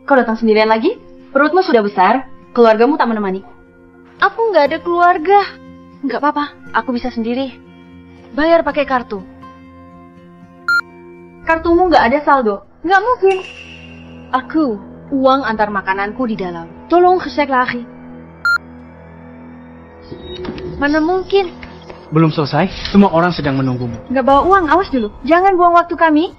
Kau datang sendirian lagi? Perutmu sudah besar, keluargamu tak menemani. Aku nggak ada keluarga. Nggak apa-apa, aku bisa sendiri. Bayar pakai kartu. Kartumu nggak ada saldo. Nggak mungkin. Aku, uang antar makananku di dalam. Tolong gesek lagi. Mana mungkin? Belum selesai, semua orang sedang menunggumu. Nggak bawa uang, awas dulu. Jangan buang waktu kami.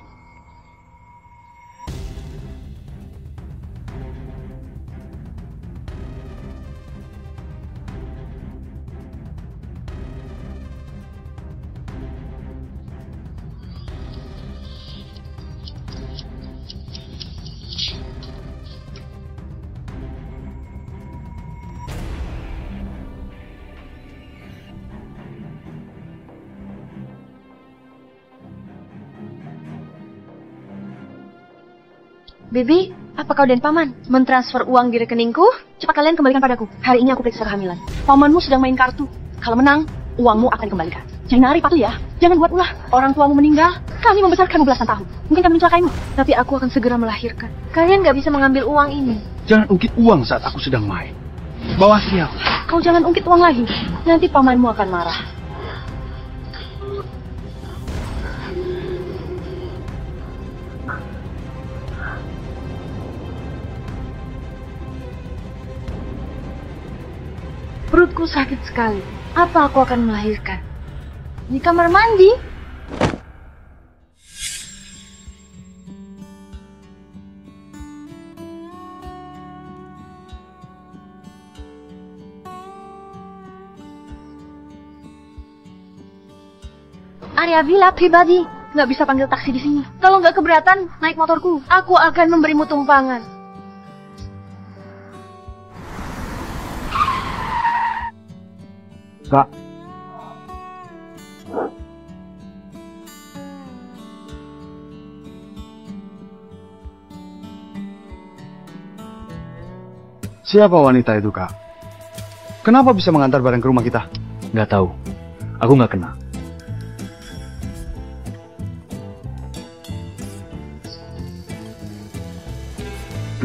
Bibi, apa kau dan Paman mentransfer uang di rekeningku? Cepat kalian kembalikan padaku. Hari ini aku periksa kehamilan. Pamanmu sedang main kartu. Kalau menang, uangmu akan dikembalikan. Jangan patuh ya. Jangan buat ulah. Orang tuamu meninggal, kami membesarkanmu belasan tahun. Mungkin kami mencelakaimu. Tapi aku akan segera melahirkan. Kalian gak bisa mengambil uang ini. Jangan ungkit uang saat aku sedang main. Bawa siap. Kau jangan ungkit uang lagi. Nanti pamanmu akan marah. Perutku sakit sekali. Apa aku akan melahirkan? Di kamar mandi? Arya Villa pribadi. Nggak bisa panggil taksi di sini. Kalau nggak keberatan, naik motorku. Aku akan memberimu tumpangan. Kak. Siapa wanita itu, Kak? Kenapa bisa mengantar barang ke rumah kita? Nggak tahu. Aku nggak kenal.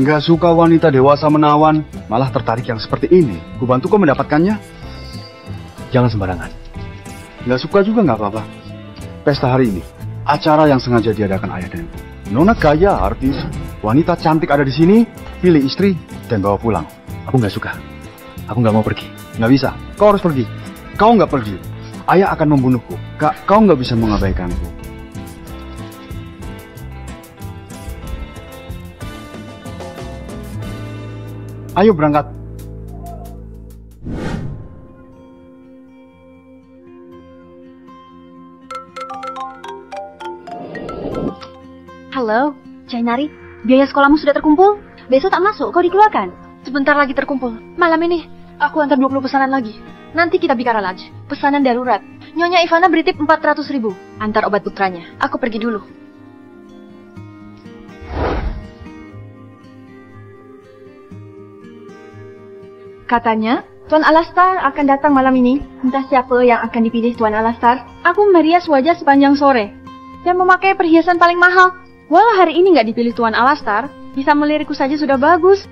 Nggak suka wanita dewasa menawan, malah tertarik yang seperti ini. Ku bantu kau mendapatkannya. Jangan sembarangan. Nggak suka juga nggak apa-apa. Pesta hari ini, acara yang sengaja diadakan ayah dan ibu. Nona kaya, artis, wanita cantik ada di sini, pilih istri dan bawa pulang. Aku nggak suka. Aku nggak mau pergi. Nggak bisa, kau harus pergi. Kau nggak pergi, ayah akan membunuhku. Kak, kau nggak bisa mengabaikanku. Ayo berangkat. Halo, Jainari. Biaya sekolahmu sudah terkumpul? Besok tak masuk, kau dikeluarkan. Sebentar lagi terkumpul. Malam ini, aku antar 20 pesanan lagi. Nanti kita bicara lagi. Pesanan darurat. Nyonya Ivana beri tip 400.000. Antar obat putranya. Aku pergi dulu. Katanya, Tuan Alastar akan datang malam ini. Entah siapa yang akan dipilih Tuan Alastar. Aku merias wajah sepanjang sore dan memakai perhiasan paling mahal. Walau hari ini nggak dipilih Tuan Alastar, bisa melirikku saja sudah bagus.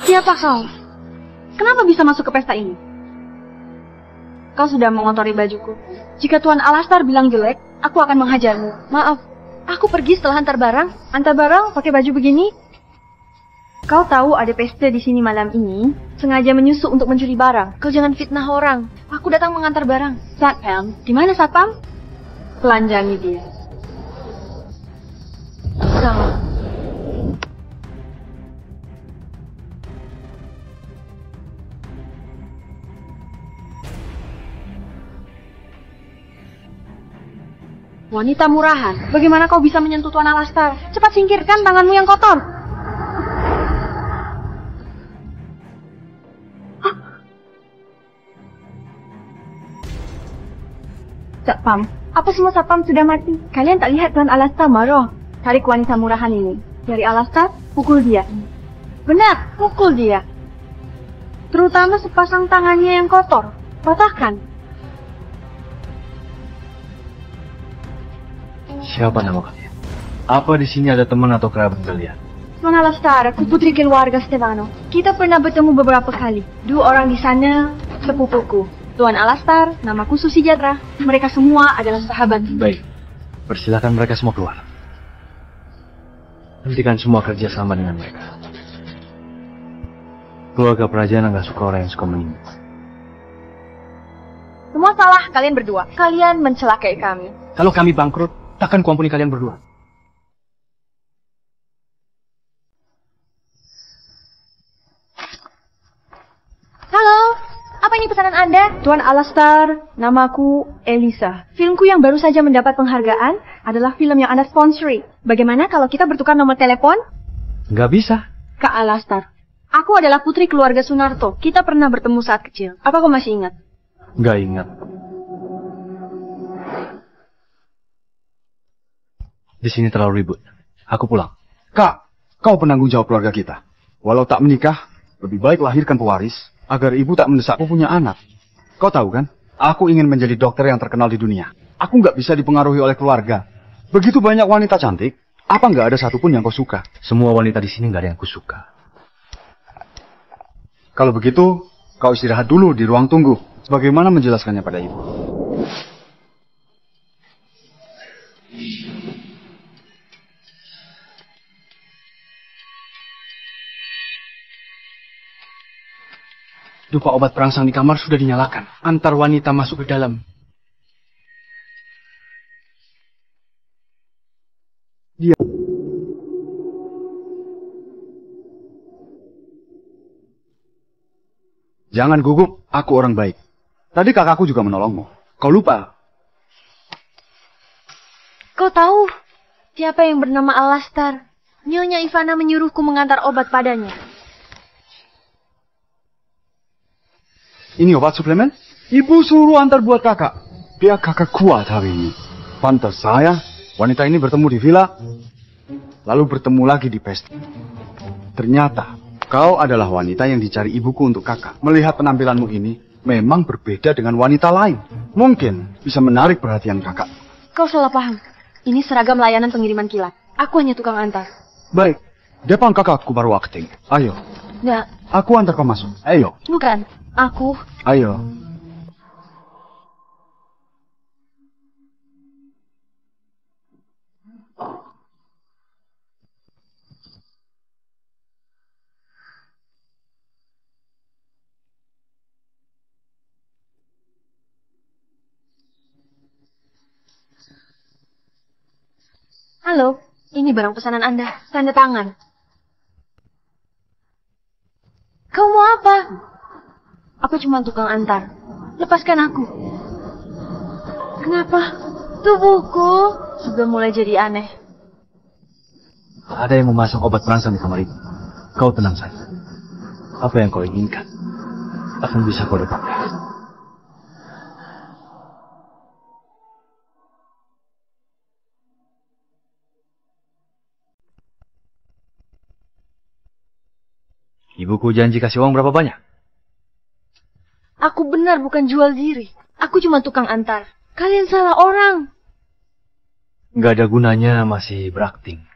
Siapa kau? Kenapa bisa masuk ke pesta ini? Kau sudah mengotori bajuku. Jika Tuan Alastar bilang jelek, aku akan menghajarmu. Maaf, aku pergi setelah antar barang. Antar barang pakai baju begini? Kau tahu ada pesta di sini malam ini, sengaja menyusup untuk mencuri barang. Kau jangan fitnah orang. Aku datang mengantar barang. Satpam, di mana Satpam? Telanjangi dia. Salah. Wanita murahan, bagaimana kau bisa menyentuh Tuan Alastar? Cepat singkirkan tanganmu yang kotor. Satpam, apa semua Satpam sudah mati? Kalian tak lihat Tuan Alastar marah? Tarik wanita murahan ini dari Alastar, pukul dia. Benar, pukul dia. Terutama sepasang tangannya yang kotor. Patahkan. Siapa nama kalian? Apa di sini ada teman atau kerabat kalian? Tuan Alastar, aku putri keluarga Stefano. Kita pernah bertemu beberapa kali. 2 orang di sana, sepupuku. Tuan Alastar, namaku Susi Jatra. Mereka semua adalah sahabat. Baik, persilakan mereka semua keluar. Hentikan semua kerja sama dengan mereka. Keluarga Prajana nggak suka orang yang suka menipu. Semua salah kalian berdua. Kalian mencelakai kami. Kalau kami bangkrut, takkan kuampuni kalian berdua. Halo, apa ini pesanan Anda? Tuan Alastar, namaku Elisa. Filmku yang baru saja mendapat penghargaan adalah film yang Anda sponsori. Bagaimana kalau kita bertukar nomor telepon? Nggak bisa. Kak Alastar, aku adalah putri keluarga Sunarto. Kita pernah bertemu saat kecil. Apa kau masih ingat? Nggak ingat. Di sini terlalu ribut. Aku pulang. Kak, kau penanggung jawab keluarga kita. Walau tak menikah, lebih baik lahirkan pewaris agar ibu tak mendesakku punya anak. Kau tahu kan, aku ingin menjadi dokter yang terkenal di dunia. Aku nggak bisa dipengaruhi oleh keluarga. Begitu banyak wanita cantik, apa nggak ada satupun yang kau suka? Semua wanita di sini nggak ada yang kusuka. Kalau begitu, kau istirahat dulu di ruang tunggu. Bagaimana menjelaskannya pada ibu? Dupa obat perangsang di kamar sudah dinyalakan. Antar wanita masuk ke dalam. Dia. Jangan gugup, aku orang baik. Tadi kakakku juga menolongmu. Kau lupa? Kau tahu siapa yang bernama Alastar? Nyonya Ivana menyuruhku mengantar obat padanya. Ini obat suplemen? Ibu suruh antar buat kakak. Biar kakak kuat hari ini. Pantas saya, wanita ini bertemu di villa, lalu bertemu lagi di pesta. Ternyata, kau adalah wanita yang dicari ibuku untuk kakak. Melihat penampilanmu ini, memang berbeda dengan wanita lain. Mungkin bisa menarik perhatian kakak. Kau salah paham. Ini seragam layanan pengiriman kilat. Aku hanya tukang antar. Baik, depan kakakku baru acting. Ayo. Nggak, Aku antar kau masuk. Ayo. bukan. Aku. Ayo. Halo, ini barang pesanan Anda. Tanda tangan. Kau mau apa? Aku cuma tukang antar. Lepaskan aku. Kenapa? Tubuhku sudah mulai jadi aneh. Ada yang memasang obat perangsang di kamar itu. Kau tenang saja. Apa yang kau inginkan akan bisa kau dapatkan. Ibuku janji kasih uang berapa banyak? Aku benar bukan jual diri. Aku cuma tukang antar. Kalian salah orang. Nggak ada gunanya masih berakting.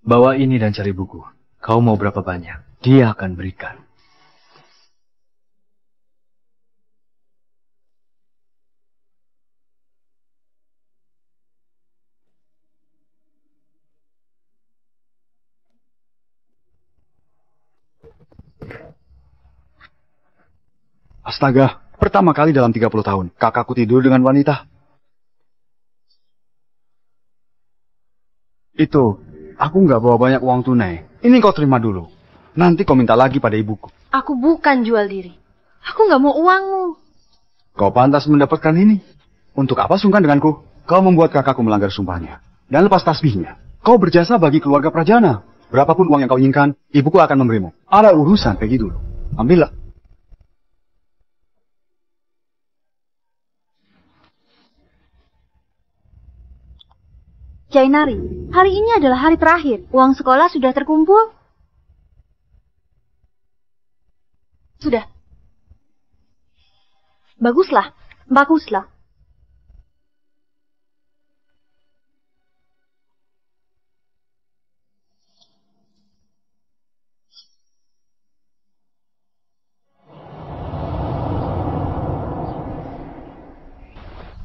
Bawa ini dan cari buku. Kau mau berapa banyak? Dia akan berikan. Astaga, pertama kali dalam 30 tahun, kakakku tidur dengan wanita. Itu, aku nggak bawa banyak uang tunai. Ini kau terima dulu. Nanti kau minta lagi pada ibuku. Aku bukan jual diri. Aku nggak mau uangmu. Kau pantas mendapatkan ini. Untuk apa sungkan denganku? Kau membuat kakakku melanggar sumpahnya. Dan lepas tasbihnya. Kau berjasa bagi keluarga Prajana. Berapapun uang yang kau inginkan, ibuku akan memberimu. Ada urusan, pergi dulu. Ambillah. Jainari, hari ini adalah hari terakhir. Uang sekolah sudah terkumpul. Sudah. Baguslah. Baguslah.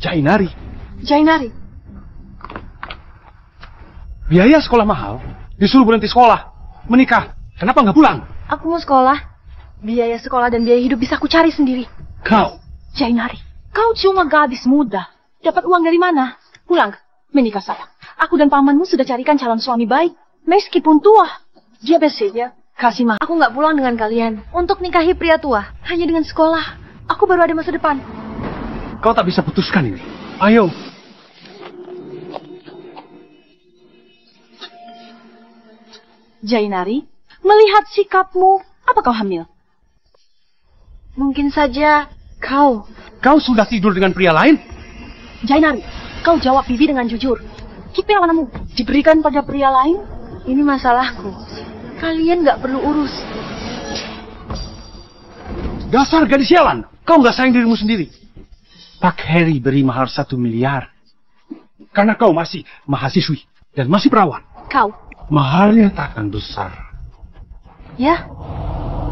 Jainari, Jainari. Biaya sekolah mahal, disuruh berhenti sekolah, menikah. Kenapa nggak pulang? Aku mau sekolah. Biaya sekolah dan biaya hidup bisa aku cari sendiri. Kau, Jainari, kau cuma gadis muda. Dapat uang dari mana? Pulang, menikah sayang. Aku dan pamanmu sudah carikan calon suami baik. Meskipun tua, dia bersedia. Kasih mah, aku nggak pulang dengan kalian untuk nikahi pria tua. Hanya dengan sekolah. Aku baru ada masa depan. kau tak bisa putuskan ini. Ayo. Jainari, melihat sikapmu, apa kau hamil? Mungkin saja kau. Kau sudah tidur dengan pria lain? Jainari, kau jawab Bibi dengan jujur. Kita manamu diberikan pada pria lain? Ini masalahku. Kalian nggak perlu urus. Dasar gadis sialan. Kau nggak sayang dirimu sendiri. Pak Heri beri mahar 1 miliar. Karena kau masih mahasiswi dan masih perawan. Kau. Maharnya takkan besar. Ya,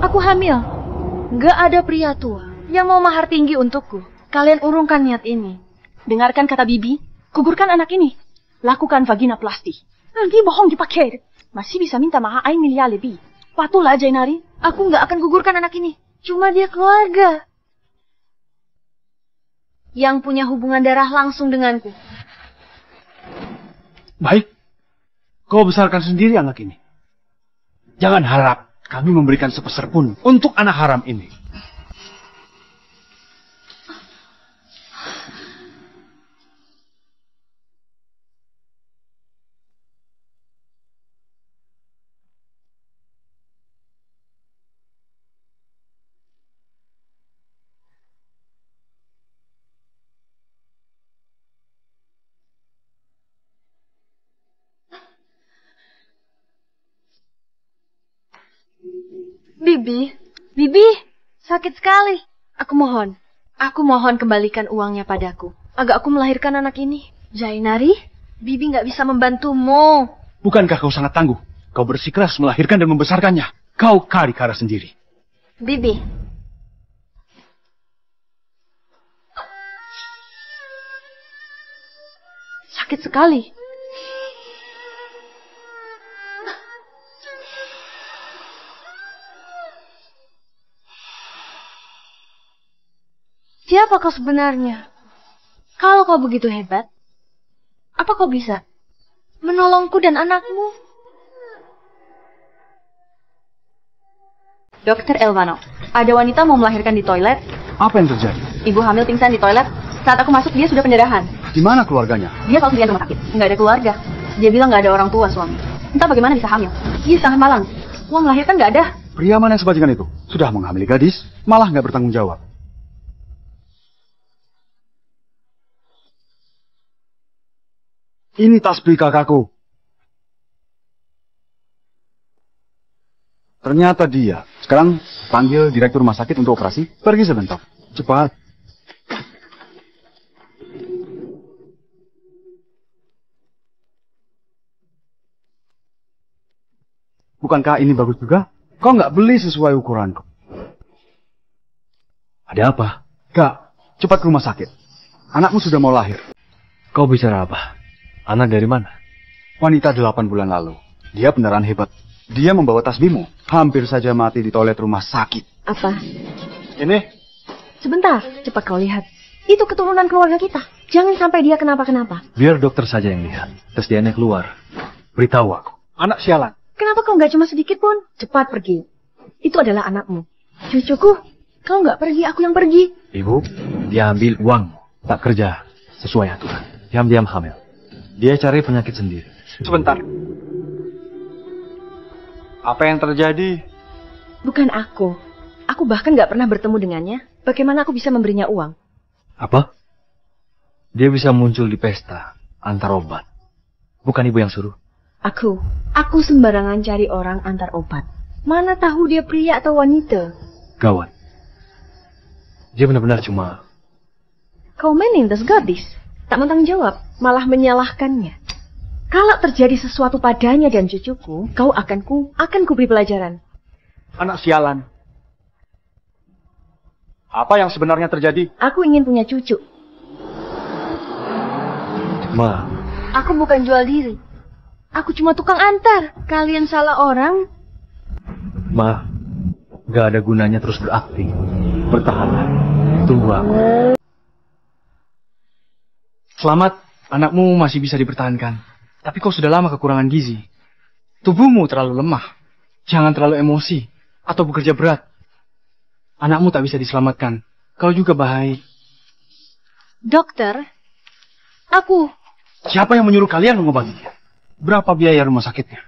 aku hamil. Nggak ada pria tua yang mau mahar tinggi untukku. Kalian urungkan niat ini. Dengarkan kata Bibi, gugurkan anak ini. Lakukan vaginoplasti. Nanti bohong dipakai. Masih bisa minta mahar 1 miliar lebih. Patulah Jainari, aku nggak akan gugurkan anak ini. Cuma dia keluarga yang punya hubungan darah langsung denganku. Baik, kau besarkan sendiri anak ini. Jangan harap kami memberikan sepeser pun untuk anak haram ini. Bibi, sakit sekali. Aku mohon kembalikan uangnya padaku. Agak aku melahirkan anak ini. Jainari, Bibi nggak bisa membantumu. Bukankah kau sangat tangguh? Kau bersikeras melahirkan dan membesarkannya. Kau kari-kara sendiri. Bibi. Sakit sekali. Siapa kau sebenarnya? Kalau kau begitu hebat, apa kau bisa menolongku dan anakmu? Dokter Elvano, ada wanita mau melahirkan di toilet. Apa yang terjadi? Ibu hamil pingsan di toilet. Saat aku masuk, dia sudah pendarahan. Di mana keluarganya? Dia kalau sendirian rumah sakit. Nggak ada keluarga. Dia bilang nggak ada orang tua suami. Entah bagaimana bisa hamil. Dia sangat malang. Uang melahirkan nggak ada. Pria mana yang sebajikan itu? Sudah menghamili gadis, malah nggak bertanggung jawab. Ini tasbih kakakku. Ternyata dia. Sekarang panggil direktur rumah sakit untuk operasi. Pergi sebentar. Cepat. Bukankah ini bagus juga? Kau nggak beli sesuai ukuranku. Ada apa? Kak, cepat ke rumah sakit. Anakmu sudah mau lahir. Kau bicara apa? Anak dari mana? Wanita 8 bulan lalu. Dia pendarahan hebat. Dia membawa tasbihmu. Hampir saja mati di toilet rumah sakit. Apa? Ini? Sebentar, cepat kau lihat. Itu keturunan keluarga kita. Jangan sampai dia kenapa-kenapa. Biar dokter saja yang lihat. Tes DNA keluar. Beritahu aku. Anak sialan. Kenapa kau nggak cuma sedikit pun? Cepat pergi. Itu adalah anakmu. Cucuku, kau nggak pergi, aku yang pergi. Ibu, dia ambil uangmu. Tak kerja sesuai aturan. Diam-diam hamil. Dia cari penyakit sendiri. Sebentar. Apa yang terjadi? Bukan aku. Aku bahkan nggak pernah bertemu dengannya. Bagaimana aku bisa memberinya uang? Apa? Dia bisa muncul di pesta antar obat. Bukan ibu yang suruh. Aku sembarangan cari orang antar obat. Mana tahu dia pria atau wanita. Gawat. Dia benar-benar cuma... Kau menindas gadis, tak mentang jawab, malah menyalahkannya. Kalau terjadi sesuatu padanya dan cucuku, kau akan kuberi pelajaran. Anak sialan. Apa yang sebenarnya terjadi? Aku ingin punya cucu. Ma, Aku bukan jual diri. Aku cuma tukang antar. Kalian salah orang. Ma, gak ada gunanya terus berakting. Bertahanlah. Tunggu aku. Selamat, anakmu masih bisa dipertahankan. Tapi kau sudah lama kekurangan gizi. Tubuhmu terlalu lemah. Jangan terlalu emosi atau bekerja berat. Anakmu tak bisa diselamatkan. Kau juga bahaya. Dokter, aku... Siapa yang menyuruh kalian mengobati dia? Berapa biaya rumah sakitnya?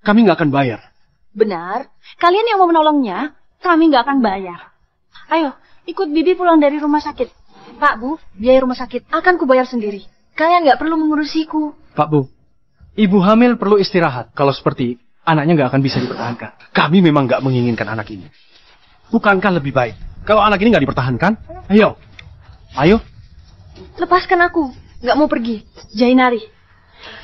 Kami nggak akan bayar. Benar, kalian yang mau menolongnya, kami nggak akan bayar. Ayo, ikut Bibi pulang dari rumah sakit. Pak, Bu, biaya rumah sakit akan kubayar sendiri. Kalian nggak perlu mengurusiku. Pak Bu, ibu hamil perlu istirahat. Kalau seperti anaknya nggak akan bisa dipertahankan. Kami memang nggak menginginkan anak ini. Bukankah lebih baik kalau anak ini nggak dipertahankan? Ayo, ayo. Lepaskan aku, nggak mau pergi. Jainari,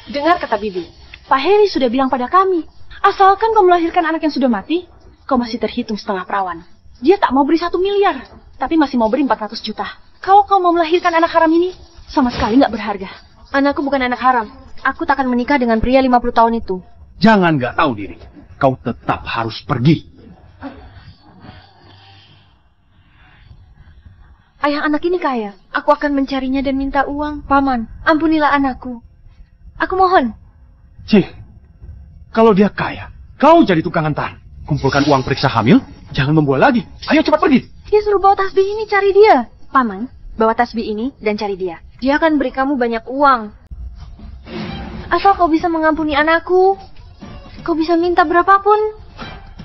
dengar kata Bibi. Pak Heri sudah bilang pada kami, asalkan kau melahirkan anak yang sudah mati, kau masih terhitung setengah perawan. Dia tak mau beri 1 miliar, tapi masih mau beri 400 juta. Kalau kau mau melahirkan anak haram ini, sama sekali nggak berharga. Anakku bukan anak haram. Aku tak akan menikah dengan pria 50 tahun itu. Jangan nggak tahu diri. Kau tetap harus pergi. Ayah anak ini kaya. Aku akan mencarinya dan minta uang. Paman, ampunilah anakku. Aku mohon. Cih, kalau dia kaya, kau jadi tukang antar. Kumpulkan uang periksa hamil, jangan membual lagi. Ayo cepat pergi. Dia suruh bawa tasbih ini cari dia. Paman, bawa tasbih ini dan cari dia. Dia akan beri kamu banyak uang. Asal kau bisa mengampuni anakku, kau bisa minta berapapun.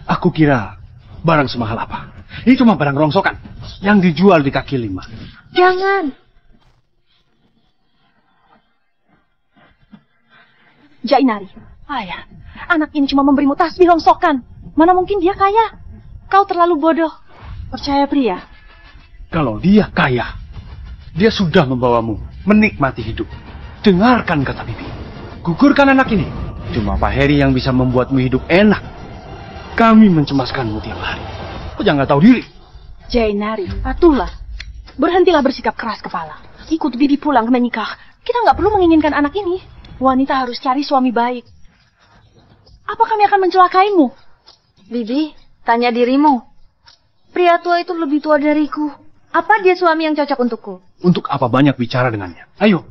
Aku kira barang semahal apa. Ini cuma barang rongsokan yang dijual di kaki 5. Jangan. Jainari, ayah, anak ini cuma memberimu tasbih rongsokan. Mana mungkin dia kaya? Kau terlalu bodoh. Percaya pria. Kalau dia kaya, dia sudah membawamu menikmati hidup. Dengarkan kata Bibi. Gugurkan anak ini. Cuma Pak Heri yang bisa membuatmu hidup enak. Kami mencemaskanmu tiap hari. Kau jangan tahu diri. Jainari, patuhlah. Berhentilah bersikap keras kepala. Ikut Bibi pulang menikah. Kita nggak perlu menginginkan anak ini. Wanita harus cari suami baik. Apa kami akan mencelakaimu? Bibi, tanya dirimu. Pria tua itu lebih tua dariku. Apa dia suami yang cocok untukku? Untuk apa banyak bicara dengannya? Ayo,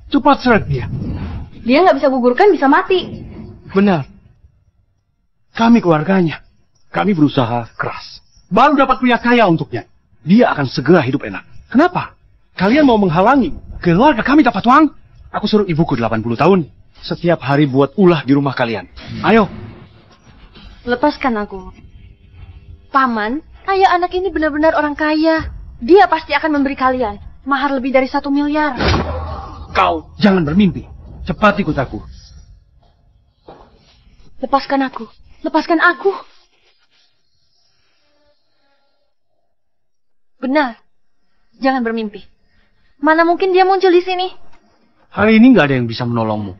cepat seret dia. Dia nggak bisa gugurkan, bisa mati. Benar. Kami keluarganya. Kami berusaha keras. Baru dapat pria kaya untuknya. Dia akan segera hidup enak. Kenapa? Kalian mau menghalangi keluarga kami dapat uang? Aku suruh ibuku 80 tahun. Setiap hari buat ulah di rumah kalian. Ayo. Lepaskan aku. Paman, ayah anak ini benar-benar orang kaya. Dia pasti akan memberi kalian mahar lebih dari 1 miliar. Kau jangan bermimpi. Cepat ikut aku. Lepaskan aku. Lepaskan aku. Benar. Jangan bermimpi. Mana mungkin dia muncul di sini? Hari ini nggak ada yang bisa menolongmu.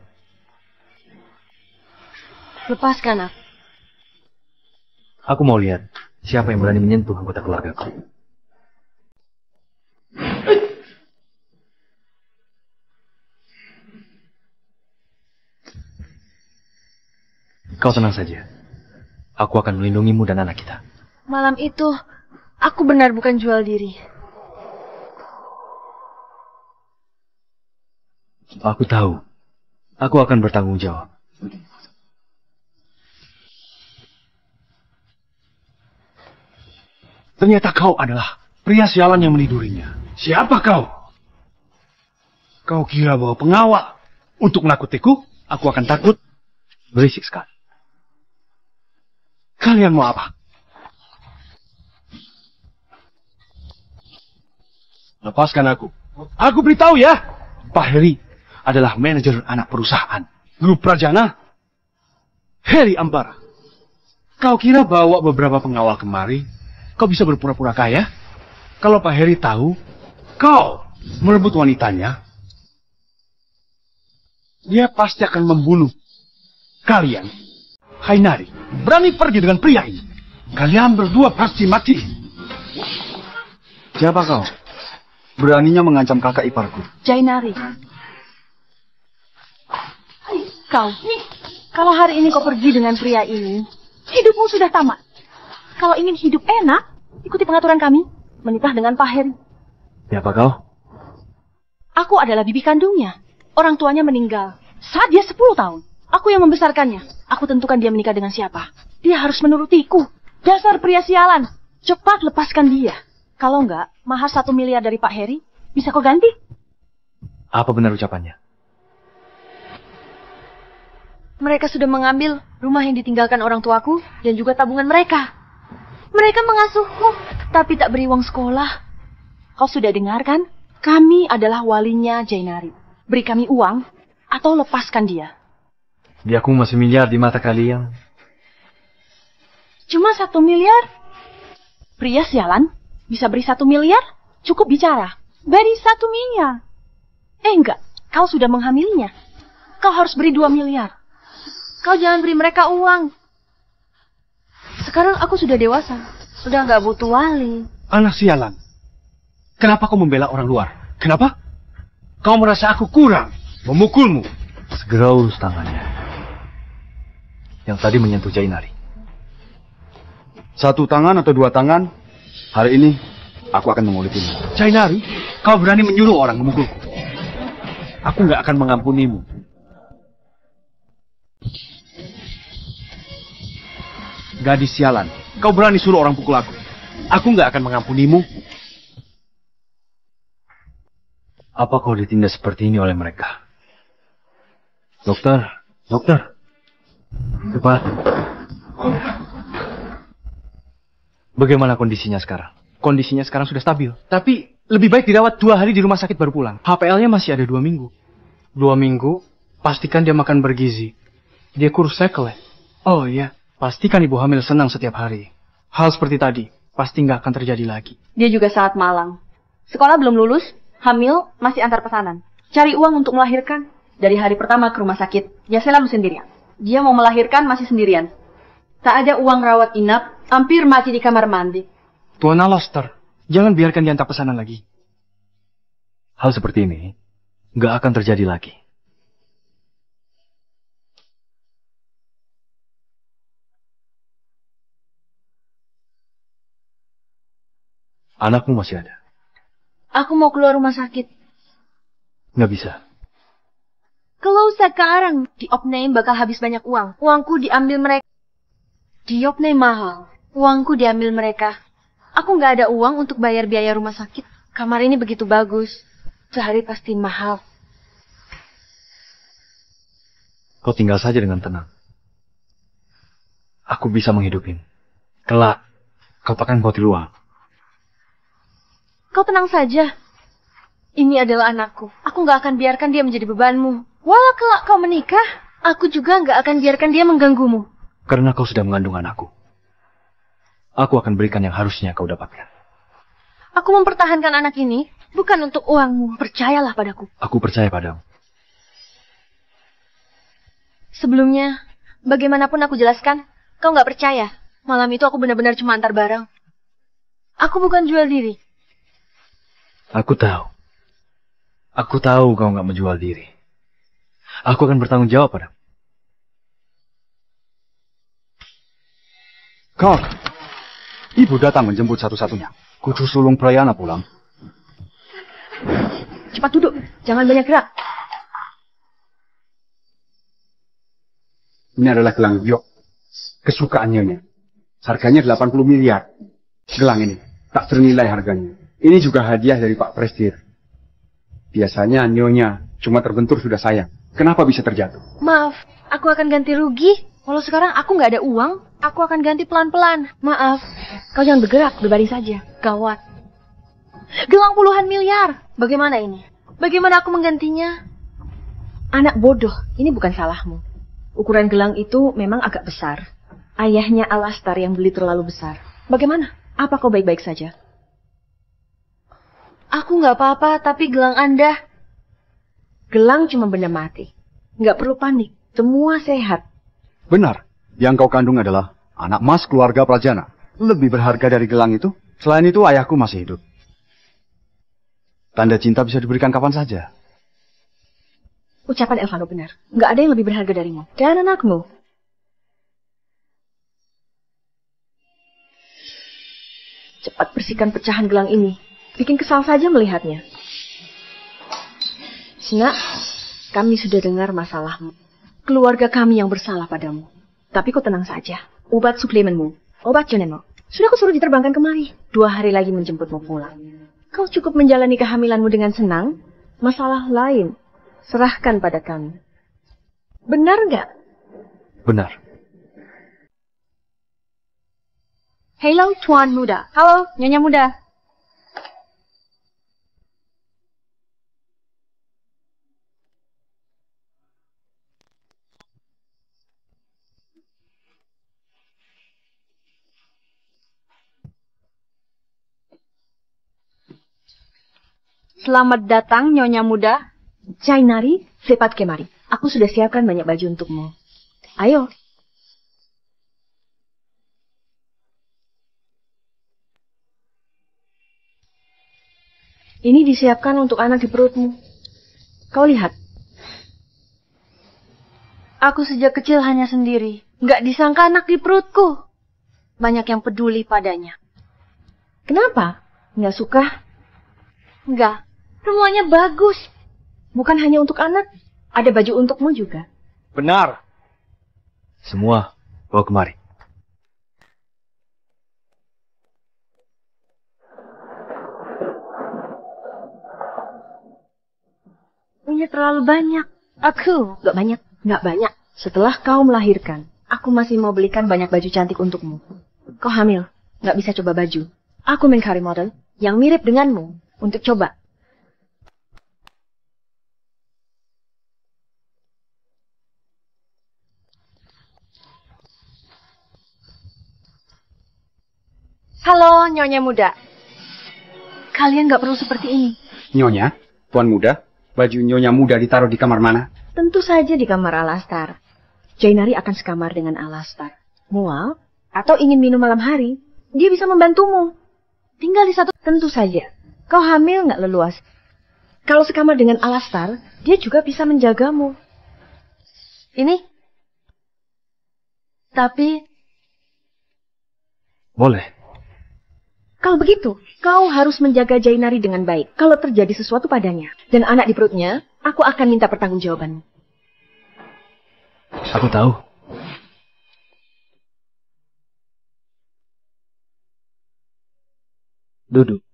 Lepaskan aku. aku mau lihat siapa yang berani menyentuh anggota keluargaku. Kau tenang saja. Aku akan melindungimu dan anak kita. Malam itu, aku benar bukan jual diri. Aku tahu. Aku akan bertanggung jawab. Ternyata kau adalah pria sialan yang menidurinya. Siapa kau? Kau kira bahwa pengawal untuk menakutiku? Aku akan takut. Berisik sekali. Kalian mau apa? Lepaskan aku. Aku beritahu ya. Pak Heri adalah manajer anak perusahaan. Grup Prajana. Heri Ambara. Kau kira bawa beberapa pengawal kemari, kau bisa berpura-pura kaya? Kalau Pak Heri tahu kau merebut wanitanya, dia pasti akan membunuh kalian. Hai Nari, berani pergi dengan pria ini. Kalian berdua pasti mati. Siapa kau? Beraninya mengancam kakak iparku. Jainari. Kau, kalau hari ini kau pergi dengan pria ini, hidupmu sudah tamat. Kalau ingin hidup enak, ikuti pengaturan kami. Menikah dengan Pak Heri. Siapa kau? Aku adalah bibi kandungnya. Orang tuanya meninggal saat dia 10 tahun. Aku yang membesarkannya. Aku tentukan dia menikah dengan siapa. Dia harus menurutiku. Dasar pria sialan. Cepat lepaskan dia. Kalau enggak, mahar 1 miliar dari Pak Heri, bisa kau ganti? Apa benar ucapannya? Mereka sudah mengambil rumah yang ditinggalkan orang tuaku dan juga tabungan mereka. Mereka mengasuhku, tapi tak beri uang sekolah. Kau sudah dengar kan? Kami adalah walinya Jainari. Beri kami uang atau lepaskan dia. Dia aku masih miliar di mata kalian. Cuma 1 miliar? Pria sialan? Bisa beri 1 miliar? Cukup bicara. Beri 1 miliar. Enggak, kau sudah menghamilinya. Kau harus beri 2 miliar. Kau jangan beri mereka uang. Sekarang aku sudah dewasa. Sudah nggak butuh wali. Anak sialan. Kenapa kau membela orang luar? Kenapa? Kau merasa aku kurang memukulmu. Segera urus tangannya. Yang tadi menyentuh Jainari. 1 tangan atau 2 tangan, hari ini aku akan mengulitimu. Jainari, kau berani menyuruh orang memukulku. Aku nggak akan mengampunimu. Gadis sialan, kau berani suruh orang pukul aku. Aku nggak akan mengampunimu. Apa kau ditindas seperti ini oleh mereka? Dokter, dokter. Cepat. Bagaimana kondisinya sekarang? Kondisinya sekarang sudah stabil. Tapi lebih baik dirawat 2 hari di rumah sakit baru pulang. HPL-nya masih ada 2 minggu. 2 minggu, pastikan dia makan bergizi. Dia kurus sekele. Oh iya, pastikan ibu hamil senang setiap hari. Hal seperti tadi, pasti nggak akan terjadi lagi. Dia juga sangat malang. Sekolah belum lulus, hamil, masih antar pesanan. Cari uang untuk melahirkan. Dari hari pertama ke rumah sakit, dia selalu sendirian. Dia mau melahirkan masih sendirian. Tak ada uang rawat inap, hampir mati di kamar mandi. Tuan Alastair, jangan biarkan dia antar pesanan lagi. Hal seperti ini nggak akan terjadi lagi. Anakmu masih ada? Aku mau keluar rumah sakit. Nggak bisa. Kalau sekarang di Opname bakal habis banyak uang. Uangku diambil mereka. Di Opname mahal. Uangku diambil mereka. Aku nggak ada uang untuk bayar biaya rumah sakit. Kamar ini begitu bagus. Sehari pasti mahal. Kau tinggal saja dengan tenang. Aku bisa menghidupin. Kelak, kau takkan khawatir uang. Kau tenang saja. Ini adalah anakku. Aku nggak akan biarkan dia menjadi bebanmu. Walau kelak kau menikah, aku juga nggak akan biarkan dia mengganggumu. Karena kau sudah mengandung anakku. Aku akan berikan yang harusnya kau dapatkan. Aku mempertahankan anak ini bukan untuk uangmu. Percayalah padaku. Aku percaya padamu. Sebelumnya, bagaimanapun aku jelaskan, kau nggak percaya. Malam itu aku benar-benar cuma antar barang. Aku bukan jual diri. Aku tahu. Aku tahu kau nggak menjual diri. Aku akan bertanggung jawab padamu. Kak, ibu datang menjemput satu-satunya. Kudu sulung Prayana pulang. Cepat duduk, jangan banyak gerak. Ini adalah gelang giok. Kesukaan nyonya. Harganya 80 miliar. Gelang ini tak ternilai harganya. Ini juga hadiah dari Pak Prestir. Biasanya nyonya cuma terbentur sudah sayang. Kenapa bisa terjatuh? Maaf, aku akan ganti rugi. Walau sekarang aku nggak ada uang, aku akan ganti pelan-pelan. Maaf, kau jangan bergerak, berbaring saja. Gawat. Gelang puluhan miliar. Bagaimana ini? Bagaimana aku menggantinya? Anak bodoh, ini bukan salahmu. Ukuran gelang itu memang agak besar. Ayahnya Alastair yang beli terlalu besar. Bagaimana? Apa kau baik-baik saja? Aku nggak apa-apa, tapi gelang Anda... Gelang cuma benda mati. Nggak perlu panik, semua sehat. Benar, yang kau kandung adalah anak mas keluarga Prajana. Lebih berharga dari gelang itu. Selain itu ayahku masih hidup. Tanda cinta bisa diberikan kapan saja. Ucapan Elvano benar. Nggak ada yang lebih berharga darimu. Dan anakmu. Cepat bersihkan pecahan gelang ini. Bikin kesal saja melihatnya. Nak, kami sudah dengar masalahmu. Keluarga kami yang bersalah padamu. Tapi kau tenang saja. Obat suplemenmu, obat Jonenmo, sudah aku suruh diterbangkan kemari. 2 hari lagi menjemputmu pulang. Kau cukup menjalani kehamilanmu dengan senang. Masalah lain, serahkan pada kami. Benar nggak? Benar. Halo, Tuan Muda. Halo, Nyonya Muda. Selamat datang, Nyonya Muda. Jainari, cepat kemari. Aku sudah siapkan banyak baju untukmu. Ayo. Ini disiapkan untuk anak di perutmu. Kau lihat. Aku sejak kecil hanya sendiri. Nggak disangka anak di perutku. Banyak yang peduli padanya. Kenapa? Nggak suka? Nggak. Semuanya bagus. Bukan hanya untuk anak. Ada baju untukmu juga. Benar. Semua bawa kemari. Ini terlalu banyak. Aku. Nggak banyak. Nggak banyak. Setelah kau melahirkan, aku masih mau belikan banyak baju cantik untukmu. Kau hamil. Nggak bisa coba baju. Aku mencari model yang mirip denganmu untuk coba. Halo, Nyonya Muda. Kalian nggak perlu seperti ini. Nyonya, Tuan Muda, baju Nyonya Muda ditaruh di kamar mana? Tentu saja di kamar Alastar. Jainari akan sekamar dengan Alastar. Mual? Atau ingin minum malam hari? Dia bisa membantumu. Tinggal di satu. Tentu saja. Kau hamil nggak leluas. Kalau sekamar dengan Alastar, dia juga bisa menjagamu. Ini? Tapi... Boleh. Kalau begitu, kau harus menjaga Jainari dengan baik. Kalau terjadi sesuatu padanya dan anak di perutnya, aku akan minta pertanggungjawabanmu. Aku tahu. Duduk.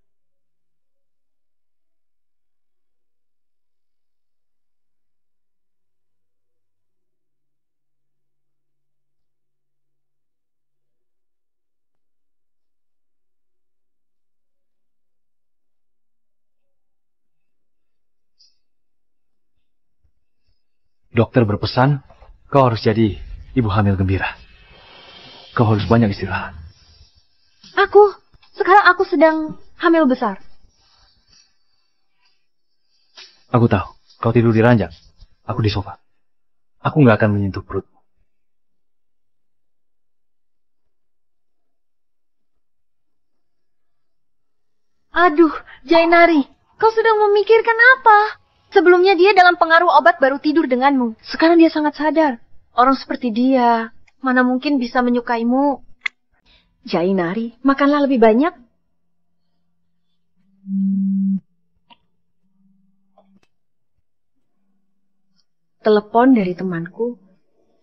Dokter berpesan, kau harus jadi ibu hamil gembira. Kau harus banyak istirahat. Sekarang aku sedang hamil besar. Aku tahu, kau tidur di ranjang. Aku di sofa. Aku nggak akan menyentuh perutmu. Aduh, Jainari, kau sedang memikirkan apa? Sebelumnya dia dalam pengaruh obat baru tidur denganmu. Sekarang dia sangat sadar. Orang seperti dia, mana mungkin bisa menyukaimu? Jainari, makanlah lebih banyak. Telepon dari temanku.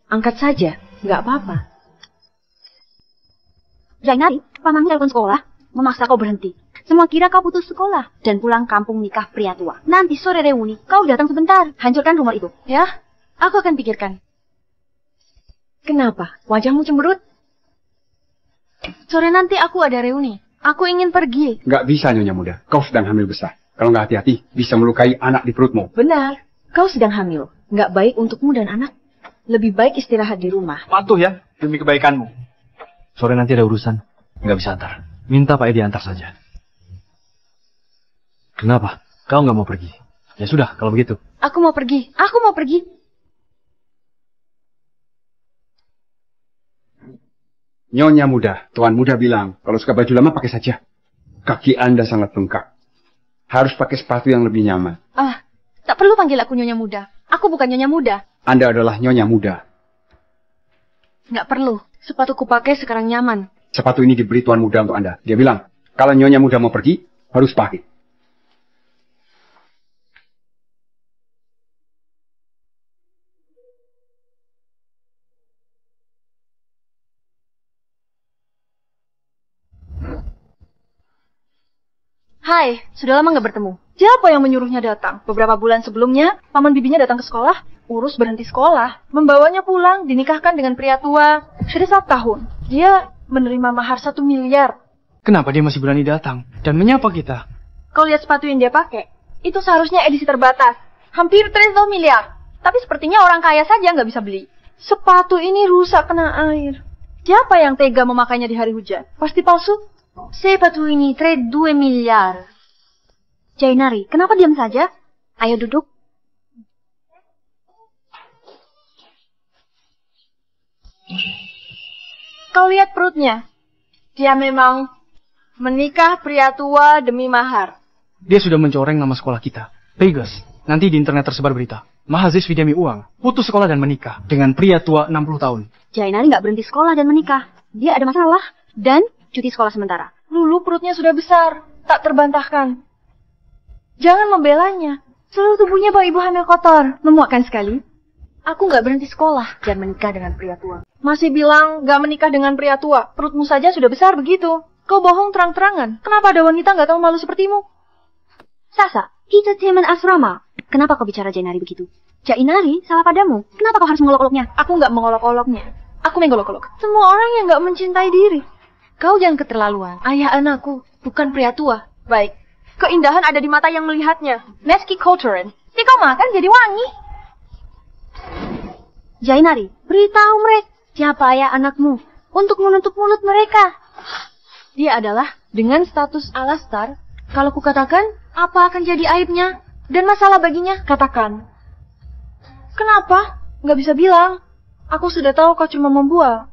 Angkat saja, nggak apa-apa. Jainari, pamanmu telepon sekolah, memaksa kau berhenti. Semua kira kau putus sekolah dan pulang kampung nikah pria tua. Nanti sore reuni, kau datang sebentar, hancurkan rumah itu. Ya, aku akan pikirkan. Kenapa? Wajahmu cemberut? Sore nanti aku ada reuni. Aku ingin pergi. Nggak bisa, Nyonya Muda. Kau sedang hamil besar. Kalau nggak hati-hati, bisa melukai anak di perutmu. Benar. Kau sedang hamil. Nggak baik untukmu dan anak. Lebih baik istirahat di rumah. Patuh ya, demi kebaikanmu. Sore nanti ada urusan, nggak bisa antar. Minta Pak Edi antar saja. Kenapa? Kau nggak mau pergi? Ya sudah, kalau begitu. Aku mau pergi. Aku mau pergi. Nyonya muda, tuan muda bilang, kalau suka baju lama pakai saja. Kaki Anda sangat bengkak. Harus pakai sepatu yang lebih nyaman. Ah, tak perlu panggil aku Nyonya Muda. Aku bukan Nyonya Muda. Anda adalah Nyonya muda. Nggak perlu. Sepatuku pakai sekarang nyaman. Sepatu ini diberi tuan muda untuk Anda. Dia bilang, kalau Nyonya muda mau pergi, harus pakai. Hai, sudah lama nggak bertemu. Siapa yang menyuruhnya datang? Beberapa bulan sebelumnya, paman bibinya datang ke sekolah, urus berhenti sekolah, membawanya pulang, dinikahkan dengan pria tua. Sudah 1 tahun. Dia menerima mahar 1 miliar. Kenapa dia masih berani datang dan menyapa kita? Kau lihat sepatu yang dia pakai? Itu seharusnya edisi terbatas. Hampir 3 miliar. Tapi sepertinya orang kaya saja nggak bisa beli. Sepatu ini rusak kena air. Siapa yang tega memakainya di hari hujan? Pasti palsu. Sepatu ini 2 miliar. Jainari, kenapa diam saja? Ayo duduk. Kau lihat perutnya. Dia memang menikah pria tua demi mahar. Dia sudah mencoreng nama sekolah kita. Pegas. Nanti di internet tersebar berita. Mahasiswi demi uang, putus sekolah dan menikah dengan pria tua 60 tahun. Jainari nggak berhenti sekolah dan menikah. Dia ada masalah dan cuti sekolah sementara. Dulu perutnya sudah besar, tak terbantahkan. Jangan membelanya. Seluruh tubuhnya bau ibu hamil kotor. Memuakkan sekali. Aku nggak berhenti sekolah dan menikah dengan pria tua. Masih bilang nggak menikah dengan pria tua. Perutmu saja sudah besar begitu. Kau bohong terang-terangan. Kenapa ada wanita nggak tahu malu sepertimu? Sasa, kita teman asrama. Kenapa kau bicara Jainari begitu? Jainari, salah padamu. Kenapa kau harus mengolok-oloknya? Aku nggak mengolok-oloknya. Aku menggolok-olok. Semua orang yang nggak mencintai diri. Kau jangan keterlaluan. Ayah anakku bukan pria tua. Baik. Keindahan ada di mata yang melihatnya. Meski kotoran. Tapi kau makan jadi wangi. Jainari, beritahu mereka siapa ayah anakmu untuk menutup mulut mereka. Dia adalah dengan status Alastar. Kalau kukatakan, apa akan jadi aibnya dan masalah baginya? Katakan. Kenapa? Nggak bisa bilang. Aku sudah tahu kau cuma membual.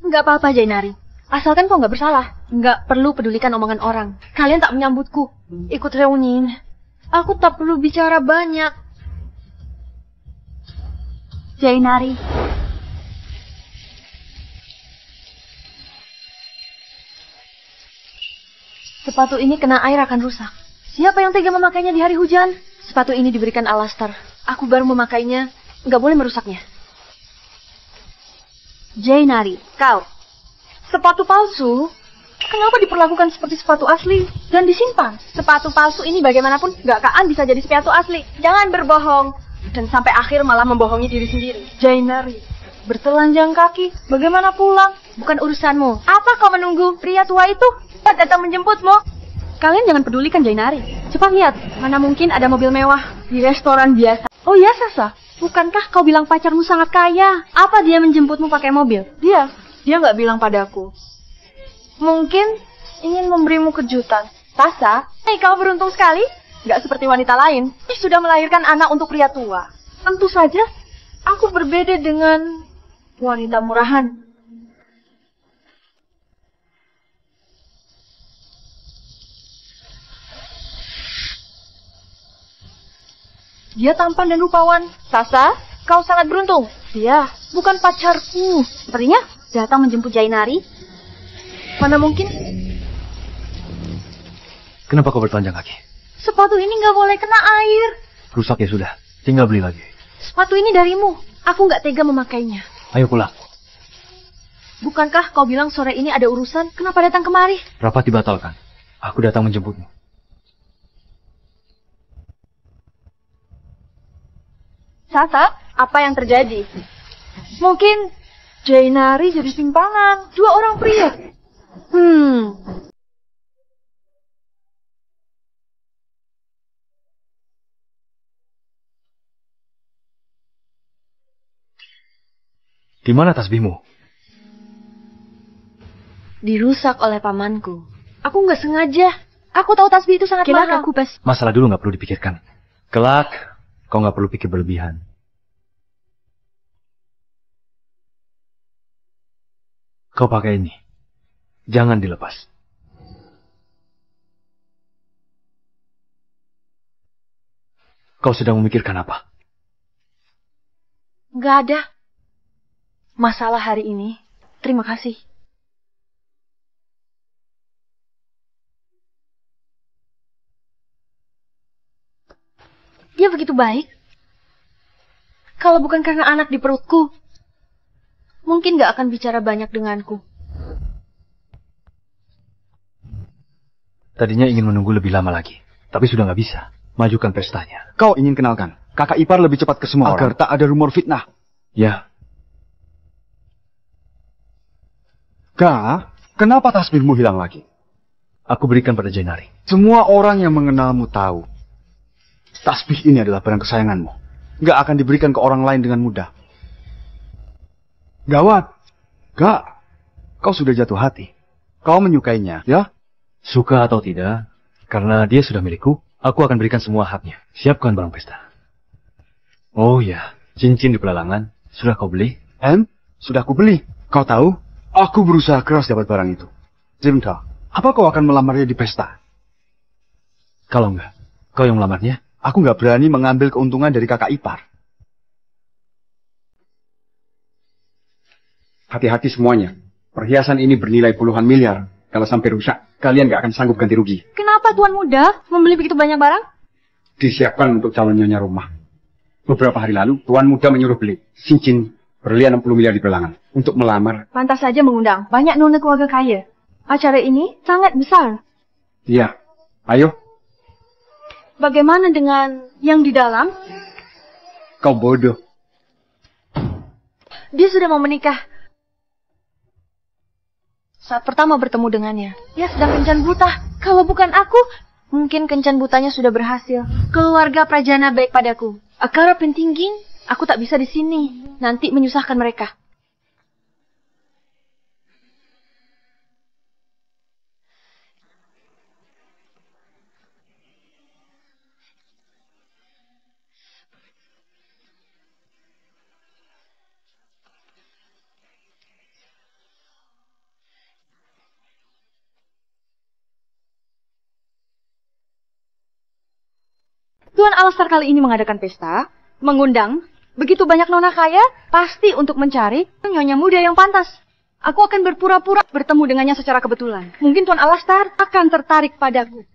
Nggak apa-apa, Jainari. Asalkan kau nggak bersalah. Nggak perlu pedulikan omongan orang. Kalian tak menyambutku. Ikut reuni. Aku tak perlu bicara banyak. Jainari. Sepatu ini kena air akan rusak. Siapa yang tega memakainya di hari hujan? Sepatu ini diberikan Alastar. Aku baru memakainya. Nggak boleh merusaknya. Jainari, kau. Sepatu palsu? Kenapa diperlakukan seperti sepatu asli dan disimpan? Sepatu palsu ini bagaimanapun nggak akan bisa jadi sepatu asli. Jangan berbohong. Dan sampai akhir malah membohongi diri sendiri. Jainari, bertelanjang kaki, bagaimana pulang? Bukan urusanmu. Apa kau menunggu pria tua itu datang menjemputmu? Kalian jangan pedulikan Jainari. Cepat lihat, mana mungkin ada mobil mewah Di restoran biasa. Oh ya, Sasa. Bukankah kau bilang pacarmu sangat kaya? Apa dia menjemputmu pakai mobil? Dia nggak bilang padaku. Mungkin ingin memberimu kejutan. Sasa, kau beruntung sekali. Nggak seperti wanita lain. Sudah melahirkan anak untuk pria tua. Tentu saja, aku berbeda dengan wanita murahan. Dia tampan dan rupawan. Sasa, kau sangat beruntung. Dia bukan pacarku. Sepertinya datang menjemput Jainari. Mana mungkin? Kenapa kau bertelanjang kaki? Sepatu ini nggak boleh kena air. Rusak ya sudah, tinggal beli lagi. Sepatu ini darimu. Aku nggak tega memakainya. Ayo pulang. Bukankah kau bilang sore ini ada urusan? Kenapa datang kemari? Rapat dibatalkan. Aku datang menjemputmu. Sasa, apa yang terjadi? Mungkin Jainari jadi simpangan. 2 orang pria. Di mana tasbihmu? Dirusak oleh pamanku. Aku nggak sengaja. Aku tahu tasbih itu sangat Kelak mahal. aku pas. Masalah dulu nggak perlu dipikirkan. Kelak, kau nggak perlu pikir berlebihan. Kau pakai ini. Jangan dilepas. Kau sedang memikirkan apa? Nggak ada. Masalah hari ini. Terima kasih. Dia begitu baik. Kalau bukan karena anak di perutku, mungkin nggak akan bicara banyak denganku. Tadinya ingin menunggu lebih lama lagi. Tapi sudah nggak bisa. Majukan pestanya. Kau ingin kenalkan kakak ipar lebih cepat ke semua agar tak ada rumor fitnah. Ya, Kak, kenapa tasbihmu hilang lagi? aku berikan pada Jainari. Semua orang yang mengenalmu tahu. Tasbih ini adalah barang kesayanganmu. Gak akan diberikan ke orang lain dengan mudah. Gawat. Gak. Kau sudah jatuh hati. Kau menyukainya, ya? Suka atau tidak, karena dia sudah milikku, aku akan berikan semua haknya. Siapkan barang pesta. Oh ya, cincin di pelalangan. Sudah kau beli? Sudah aku beli. Kau tahu, aku berusaha keras dapat barang itu. Cinta, apa kau akan melamarnya di pesta? Kalau enggak, kau yang melamarnya? Aku nggak berani mengambil keuntungan dari kakak ipar. Hati-hati semuanya. Perhiasan ini bernilai puluhan miliar. Kalau sampai rusak, kalian nggak akan sanggup ganti rugi. Kenapa Tuan Muda membeli begitu banyak barang? Disiapkan untuk calon nyonya rumah. Beberapa hari lalu, Tuan Muda menyuruh beli cincin berlian 60 miliar di pelangan untuk melamar. Pantas saja mengundang banyak nona keluarga kaya. Acara ini sangat besar. Iya, ayo, Bagaimana dengan yang di dalam? kau bodoh. Dia sudah mau menikah. Saat pertama bertemu dengannya, dia sedang kencan buta. Kalau bukan aku, mungkin kencan butanya sudah berhasil. Keluarga Prajana baik padaku. Akara pentingging, aku tak bisa di sini. Nanti menyusahkan mereka. Tuan Alastar kali ini mengadakan pesta, mengundang begitu banyak nona kaya, pasti untuk mencari nyonya muda yang pantas. Aku akan berpura-pura bertemu dengannya secara kebetulan. Mungkin Tuan Alastar akan tertarik padaku.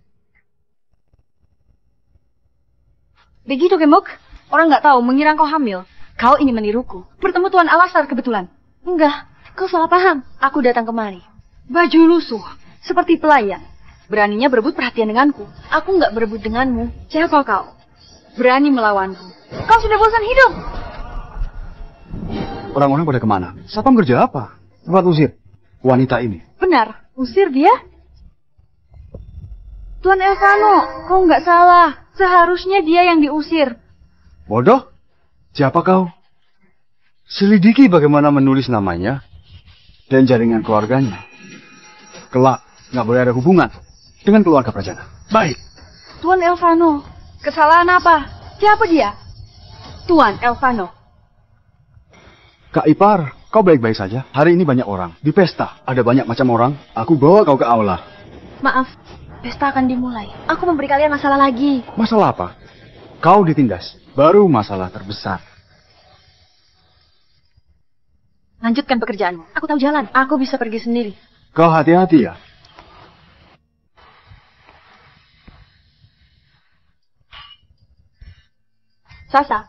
Begitu, Gemuk? Orang nggak tahu, mengira kau hamil. Kau ini meniruku. Bertemu Tuan Alastar kebetulan. Enggak, kau salah paham. Aku datang kemari. Baju lusuh, seperti pelayan. Beraninya berebut perhatian denganku. Aku nggak berebut denganmu. Siapa kau? Berani melawanku. Kau sudah bosan hidup. Orang-orang pada kemana? Sapam kerja apa? Cepat usir wanita ini. Benar, usir dia. Tuan Elvano, kau nggak salah. Seharusnya dia yang diusir. Bodoh? Siapa kau? Selidiki bagaimana menulis namanya dan jaringan keluarganya. Kelak, nggak boleh ada hubungan dengan keluarga Prajana. Baik. Tuan Elvano, kesalahan apa? Siapa dia? Tuan Elvano. Kak Ipar, kau baik-baik saja? Hari ini banyak orang. Di pesta, ada banyak macam orang. Aku bawa kau ke aula. Maaf, pesta akan dimulai. Aku memberi kalian masalah lagi. Masalah apa? Kau ditindas. Baru masalah terbesar. Lanjutkan pekerjaanmu. Aku tahu jalan. Aku bisa pergi sendiri. Kau hati-hati ya. Sasa,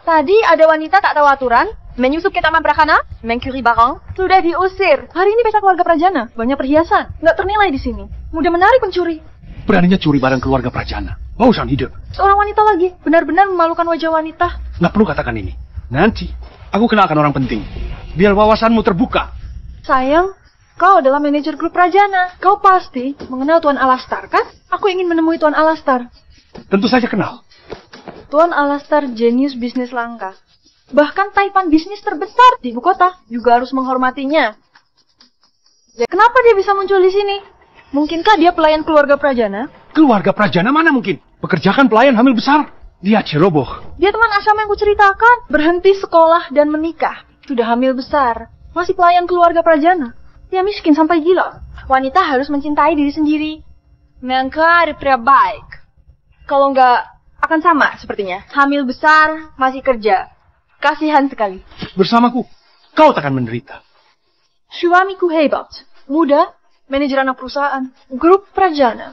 tadi ada wanita tak tahu aturan, menyusup ke Taman Prakana, mencuri barang, sudah diusir. Hari ini pesta keluarga Prajana, banyak perhiasan, nggak ternilai di sini. Mudah menarik pencuri. Beraninya curi barang keluarga Prajana. Mausan hidup. Seorang wanita lagi, benar-benar memalukan wajah wanita. Nggak perlu katakan ini. Nanti, aku kenalkan orang penting. Biar wawasanmu terbuka. Sayang, kau adalah manajer grup Prajana. Kau pasti mengenal Tuan Alastar, kan? Aku ingin menemui Tuan Alastar. Tentu saja kenal. Tuan Alastar jenius bisnis langka. Bahkan taipan bisnis terbesar di ibu kota juga harus menghormatinya. Kenapa dia bisa muncul di sini? Mungkinkah dia pelayan keluarga Prajana? Keluarga Prajana mana mungkin? Pekerjakan pelayan hamil besar. Dia ceroboh. Dia teman asrama yang kuceritakan. Berhenti sekolah dan menikah. Sudah hamil besar. Masih pelayan keluarga Prajana. Dia miskin sampai gila. Wanita harus mencintai diri sendiri. Mencari pria baik. Kalau enggak, akan sama sepertinya. Hamil besar, masih kerja. Kasihan sekali. Bersamaku, kau takkan menderita. Suamiku hebat. Muda, manajer anak perusahaan. Grup Prajana.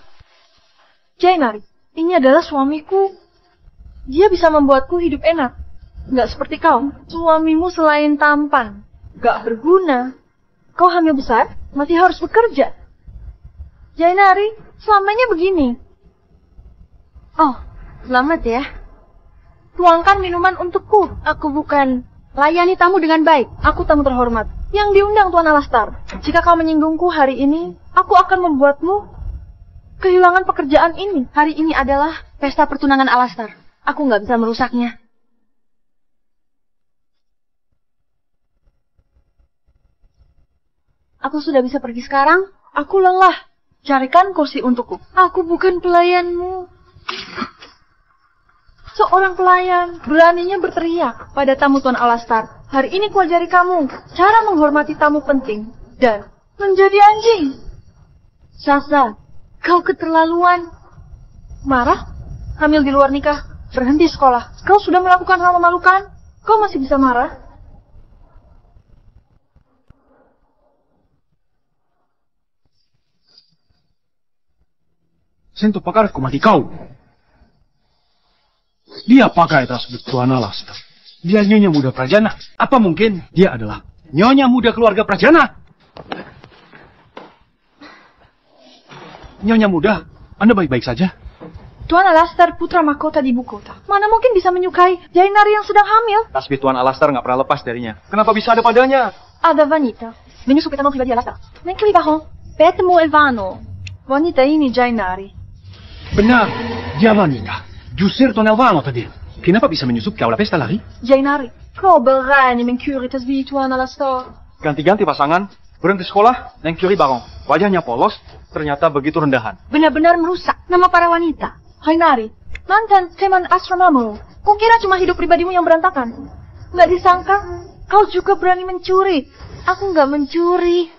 Jainari, ini adalah suamiku. Dia bisa membuatku hidup enak. Nggak seperti kau. Suamimu selain tampan, nggak berguna. Kau hamil besar, masih harus bekerja. Jainari, selamanya begini. Oh, selamat ya. Tuangkan minuman untukku. Aku bukan. Layani tamu dengan baik. Aku tamu terhormat. Yang diundang Tuan Alastar. Jika kau menyinggungku hari ini, aku akan membuatmu kehilangan pekerjaan ini. Hari ini adalah pesta pertunangan Alastar. Aku nggak bisa merusaknya. Aku sudah bisa pergi sekarang. Aku lelah. Carikan kursi untukku. Aku bukan pelayanmu. Seorang pelayan beraninya berteriak pada tamu Tuan Alastar. Hari ini kuajari kamu cara menghormati tamu penting dan menjadi anjing. Sasa, kau keterlaluan. Marah? Hamil di luar nikah? Berhenti sekolah? Kau sudah melakukan hal memalukan? Kau masih bisa marah? Sento pakaratku mati kau. Dia pakai tas Tuan Alastar. Dia nyonya muda Prajana. Apa mungkin dia adalah nyonya muda keluarga Prajana? Nyonya muda, Anda baik-baik saja? Tuan Alastar putra mahkota di ibu kota. Mana mungkin bisa menyukai Jainari yang sedang hamil? Tasbih Tuan Alastar nggak pernah lepas darinya. Kenapa bisa ada padanya? Ada wanita menyusupi tamu pribadi Alastar. Mencuri baho, petemu Elvano. Wanita ini Jainari. Benar, dia wanita. Jusir Tuan Elvano tadi. Kenapa bisa menyusup ke aula pesta lari? Jainari, kau berani mencuri tasbih Tuan Alastar. Ganti-ganti pasangan. Berhenti sekolah, Neng Curie Barong. Wajahnya polos, ternyata begitu rendahan. Benar-benar merusak nama para wanita. Jainari, mantan teman asramamu. Kukira cuma hidup pribadimu yang berantakan. Nggak disangka, kau juga berani mencuri. Aku nggak mencuri.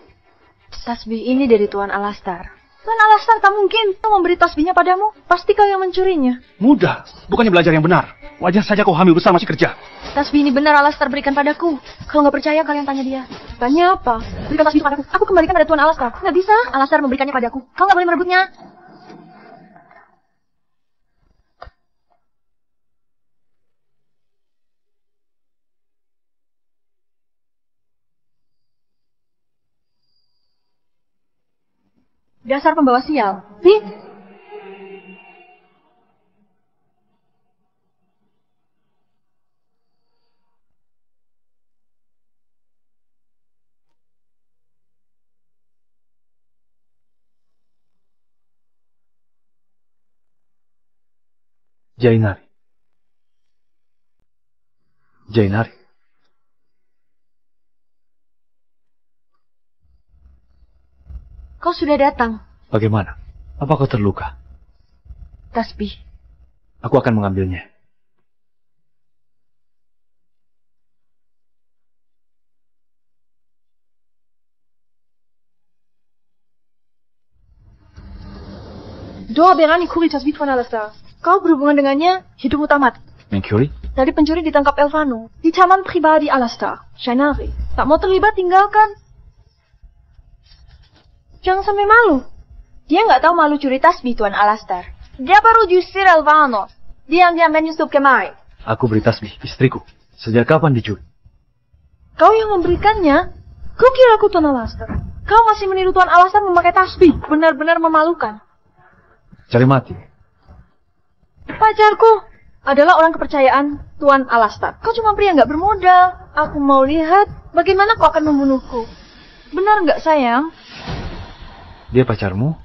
Tasbih ini dari Tuan Alastar. Tuan Alastar tak mungkin memberi tasbihnya padamu. Pasti kau yang mencurinya. Mudah, bukannya belajar yang benar. Wajar saja kau hamil besar masih kerja. Tasbih ini benar Alastar berikan padaku. Kalau nggak percaya kalian tanya dia. Tanya apa? Berikan tasbih padaku. Aku kembalikan pada Tuan Alastar. Nggak bisa. Alastar memberikannya padaku. Kau nggak boleh merebutnya. Dasar pembawa sial. Nih. Jainari. Jainari. Kau sudah datang. Bagaimana? Apa kau terluka? Tasbih. Aku akan mengambilnya. Doa berani kuri tasbih Tuan Alastar. Kau berhubungan dengannya, hidupmu tamat. Neng Curie? Tadi pencuri ditangkap Elvano. Di taman pribadi Alastar. Jainari. Tak mau terlibat, tinggalkan. Jangan sampai malu. Dia nggak tahu malu curi tasbih Tuan Alastar. Dia baru jusir Elvano. Diam-diam menyusup kemari. Aku beri tasbih, istriku. Sejak kapan dicuri? Kau yang memberikannya? Kukira aku Tuan Alastar. Kau masih meniru Tuan Alastar memakai tasbih. Benar-benar memalukan. Cari mati. Pacarku adalah orang kepercayaan Tuan Alastar. Kau cuma pria nggak bermodal. Aku mau lihat bagaimana kau akan membunuhku. Benar nggak sayang? Dia pacarmu?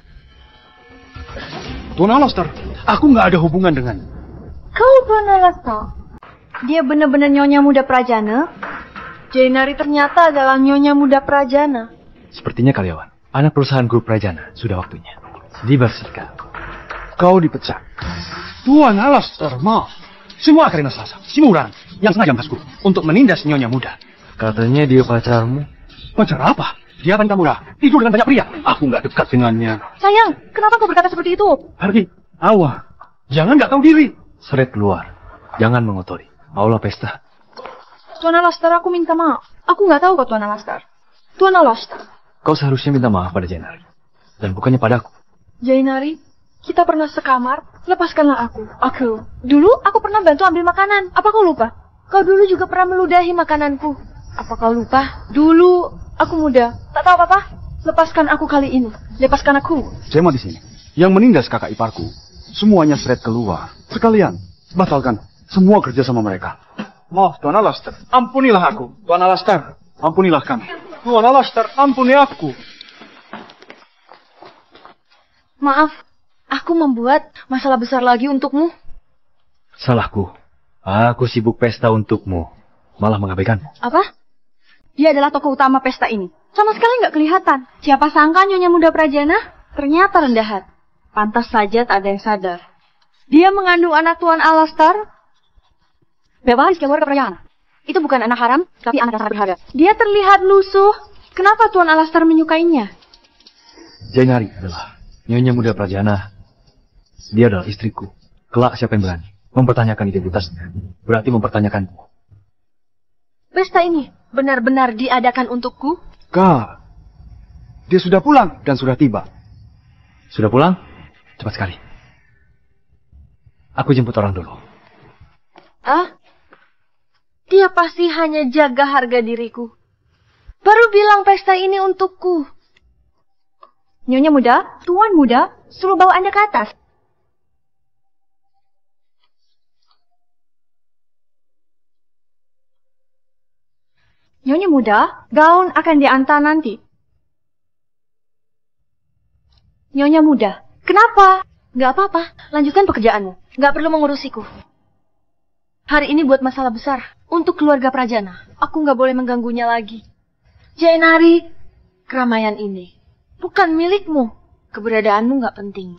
Tuan Alastar, aku nggak ada hubungan dengan. Kau Tuan Alastar. Dia benar-benar nyonya muda Prajana. Jainari ternyata adalah nyonya muda Prajana. Sepertinya karyawan. Anak perusahaan grup Prajana sudah waktunya dibersihkan. Kau dipecat. Tuan Alastair, maaf. Semua karena Sasa, si Murang, yang sengaja masuk untuk menindas nyonya muda. Katanya dia pacarmu. Pacar apa? Dia kan Kamura, tidur dengan banyak pria. Aku nggak dekat dengannya. Sayang, kenapa kau berkata seperti itu? Pergi, awas. Jangan nggak tahu diri. Seret keluar. Jangan mengotori aula pesta. Tuan Alastair, aku minta maaf. Aku nggak tahu kok Tuan Alastair. Tuan Alastair. Kau seharusnya minta maaf pada Jainari. Dan bukannya padaku. Jainari, kita pernah sekamar. Lepaskanlah aku. Dulu aku pernah bantu ambil makanan. Apa kau lupa? Kau dulu juga pernah meludahi makananku. Apa kau lupa? Dulu aku muda. Tak tahu apa-apa. Lepaskan aku kali ini. Lepaskan aku. Cema di sini. Yang menindas kakak iparku, semuanya seret keluar. Sekalian, batalkan semua kerja sama mereka. Maaf, Tuan Alastair. Ampunilah aku. Tuan Alastair, ampunilah kami. Tuan Alastair, ampuni aku. Maaf, aku membuat masalah besar lagi untukmu. Salahku. Aku sibuk pesta untukmu. Malah mengabaikanmu. Apa? Dia adalah tokoh utama pesta ini. Sama sekali nggak kelihatan. Siapa sangka Nyonya Muda Prajana ternyata rendah hati. Pantas saja tak ada yang sadar. Dia mengandung anak Tuan Alastair. Bebas keluar ke Prajana. Itu bukan anak haram, tapi anak yang sangat berharga. Dia terlihat lusuh. Kenapa Tuan Alastair menyukainya? Jainari adalah Nyonya Muda Prajana. Dia adalah istriku. Kelak siapa yang berani mempertanyakan identitasnya, berarti mempertanyakanku. Pesta ini benar-benar diadakan untukku? Kak, dia sudah pulang dan sudah tiba. Sudah pulang? Cepat sekali. Aku jemput orang dulu. Ah? Dia pasti hanya jaga harga diriku. Baru bilang pesta ini untukku. Nyonya Muda, Tuan Muda, suruh bawa Anda ke atas. Nyonya Muda, gaun akan diantar nanti. Nyonya Muda, kenapa? Gak apa-apa, lanjutkan pekerjaanmu. Gak perlu mengurusiku. Hari ini buat masalah besar untuk keluarga Prajana. Aku gak boleh mengganggunya lagi. Jainari, keramaian ini bukan milikmu. Keberadaanmu gak penting.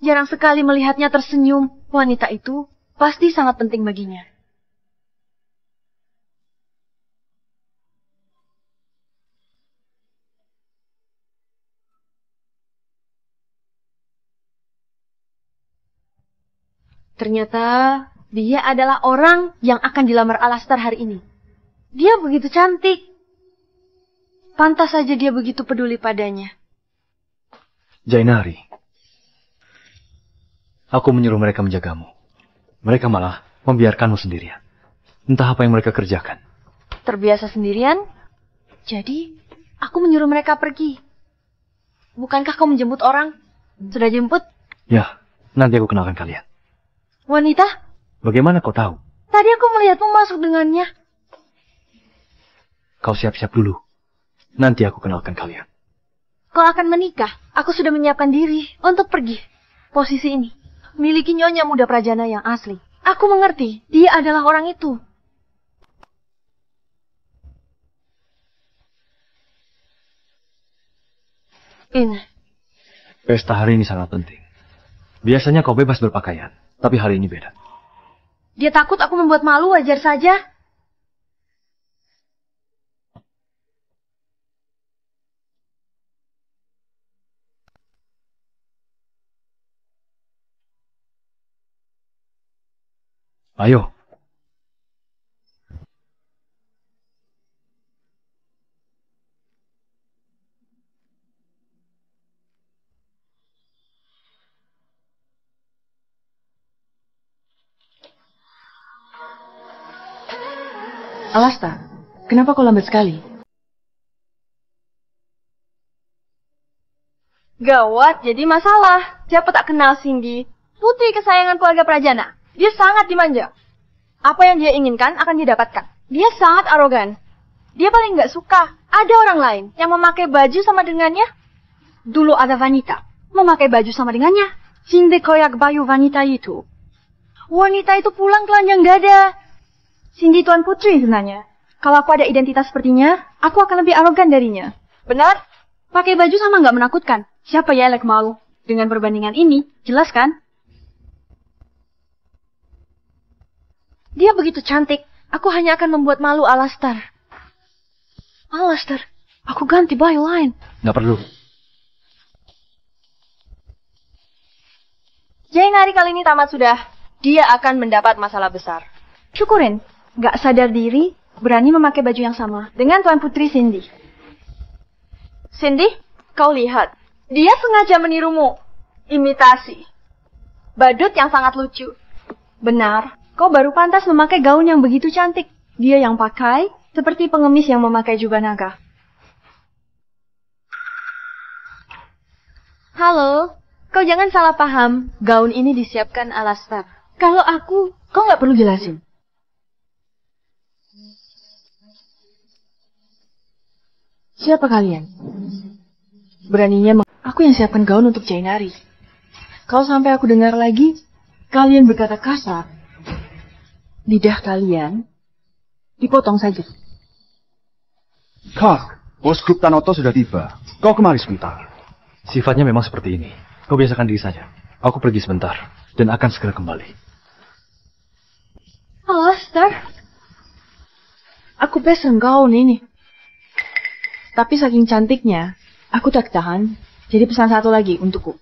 Jarang sekali melihatnya tersenyum. Wanita itu pasti sangat penting baginya. Ternyata dia adalah orang yang akan dilamar Alastair hari ini. Dia begitu cantik. Pantas saja dia begitu peduli padanya. Jainari. Aku menyuruh mereka menjagamu. Mereka malah membiarkanmu sendirian. Entah apa yang mereka kerjakan. Terbiasa sendirian? Jadi, aku menyuruh mereka pergi. Bukankah kau menjemput orang? Sudah jemput? Ya, nanti aku kenalkan kalian. Wanita? Bagaimana kau tahu? Tadi aku melihatmu masuk dengannya. Kau siap-siap dulu. Nanti aku kenalkan kalian. Kau akan menikah. Aku sudah menyiapkan diri untuk pergi. Posisi ini miliki Nyonya Muda Prajana yang asli. Aku mengerti, dia adalah orang itu. Ini. Pesta hari ini sangat penting. Biasanya kau bebas berpakaian, tapi hari ini beda. Dia takut aku membuat malu, wajar saja. Ayo. Alastair, kenapa kau lambat sekali? Gawat, jadi masalah. Siapa tak kenal Cindy? Putri kesayangan keluarga Prajana. Dia sangat dimanja. Apa yang dia inginkan akan dia dapatkan. Dia sangat arogan. Dia paling nggak suka ada orang lain yang memakai baju sama dengannya. Dulu ada wanita memakai baju sama dengannya. Cindy koyak bayu wanita itu. Wanita itu pulang telanjang dada. Cindy Tuan Putri sebenarnya. Kalau aku ada identitas sepertinya, aku akan lebih arogan darinya. Benar? Pakai baju sama nggak menakutkan. Siapa ya yang malu? Dengan perbandingan ini, jelas kan? Dia begitu cantik. Aku hanya akan membuat malu Alastar. Alastar, aku ganti baju lain. Nggak perlu. Jainari kali ini tamat sudah. Dia akan mendapat masalah besar. Syukurin, nggak sadar diri, berani memakai baju yang sama dengan Tuan Putri Cindy. Cindy, kau lihat. Dia sengaja menirumu. Imitasi. Badut yang sangat lucu. Benar, kau baru pantas memakai gaun yang begitu cantik. Dia yang pakai seperti pengemis yang memakai jubah naga. Halo, kau jangan salah paham. Gaun ini disiapkan Alastar. Kalau aku, Kau nggak perlu jelasin. Siapa kalian? Beraninya aku yang siapkan gaun untuk Jainari. Kalau sampai aku dengar lagi, kalian berkata kasar. Lidah kalian dipotong saja. Kak, bos grup Tanoto sudah tiba. Kau kemari sebentar. Sifatnya memang seperti ini. Kau biasakan diri saja. Aku pergi sebentar dan akan segera kembali. Alastar, aku pesen gaun ini. Tapi saking cantiknya, aku tak tahan. Jadi pesan satu lagi untukku.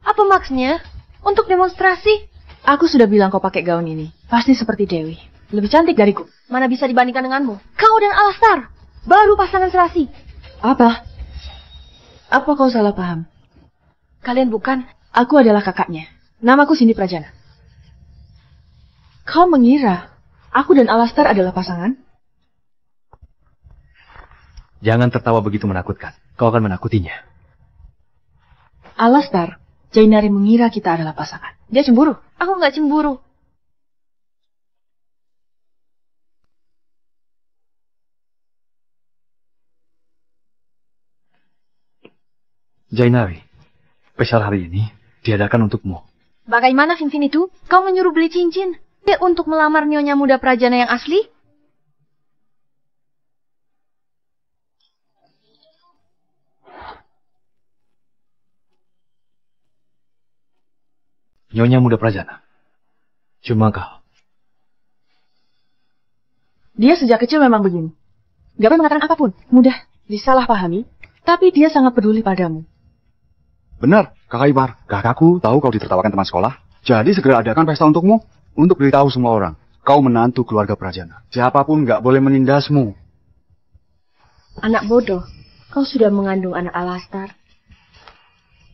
Apa maksudnya? Untuk demonstrasi? Aku sudah bilang kau pakai gaun ini. Pasti seperti Dewi. Lebih cantik dariku. Mana bisa dibandingkan denganmu? Kau dan Alastar, baru pasangan serasi. Apa? Apa kau salah paham? Kalian bukan? Aku adalah kakaknya. Namaku Cindy Prajana. Kau mengira aku dan Alastar adalah pasangan? Jangan tertawa begitu menakutkan. Kau akan menakutinya. Alastar, Jainari mengira kita adalah pasangan. Dia cemburu. Aku nggak cemburu. Jainari, spesial hari ini diadakan untukmu. Bagaimana cincin itu? Kau menyuruh beli cincin? Dia untuk melamar Nyonya Muda Prajana yang asli? Nyonya Muda Prajana. Cuma kau. Dia sejak kecil memang begini. Gak pernah mengatakan apapun. Mudah disalahpahami. Tapi dia sangat peduli padamu. Benar, kakak ipar. Kakakku tahu kau ditertawakan teman sekolah. Jadi segera adakan pesta untukmu. Untuk beritahu semua orang. Kau menantu keluarga Prajana. Siapapun nggak boleh menindasmu. Anak bodoh. Kau sudah mengandung anak Alastar.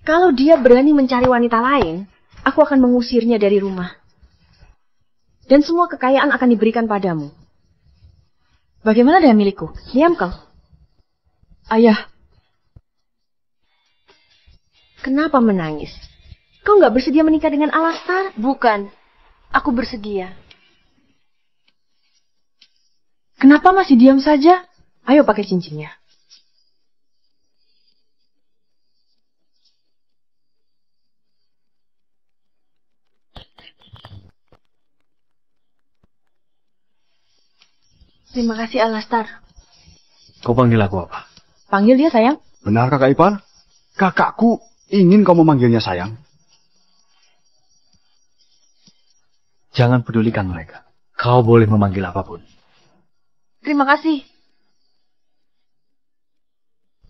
Kalau dia berani mencari wanita lain, aku akan mengusirnya dari rumah. Dan semua kekayaan akan diberikan padamu. Bagaimana dengan milikku? Diam kau. Ayah. Kenapa menangis? Kau nggak bersedia menikah dengan Alastar? Bukan. Aku bersedia. Kenapa masih diam saja? Ayo pakai cincinnya. Terima kasih Alastar. Kau panggil aku apa? Panggil dia sayang. Benar kakak ipar? Kakakku ingin kau memanggilnya sayang. Jangan pedulikan mereka. Kau boleh memanggil apapun. Terima kasih.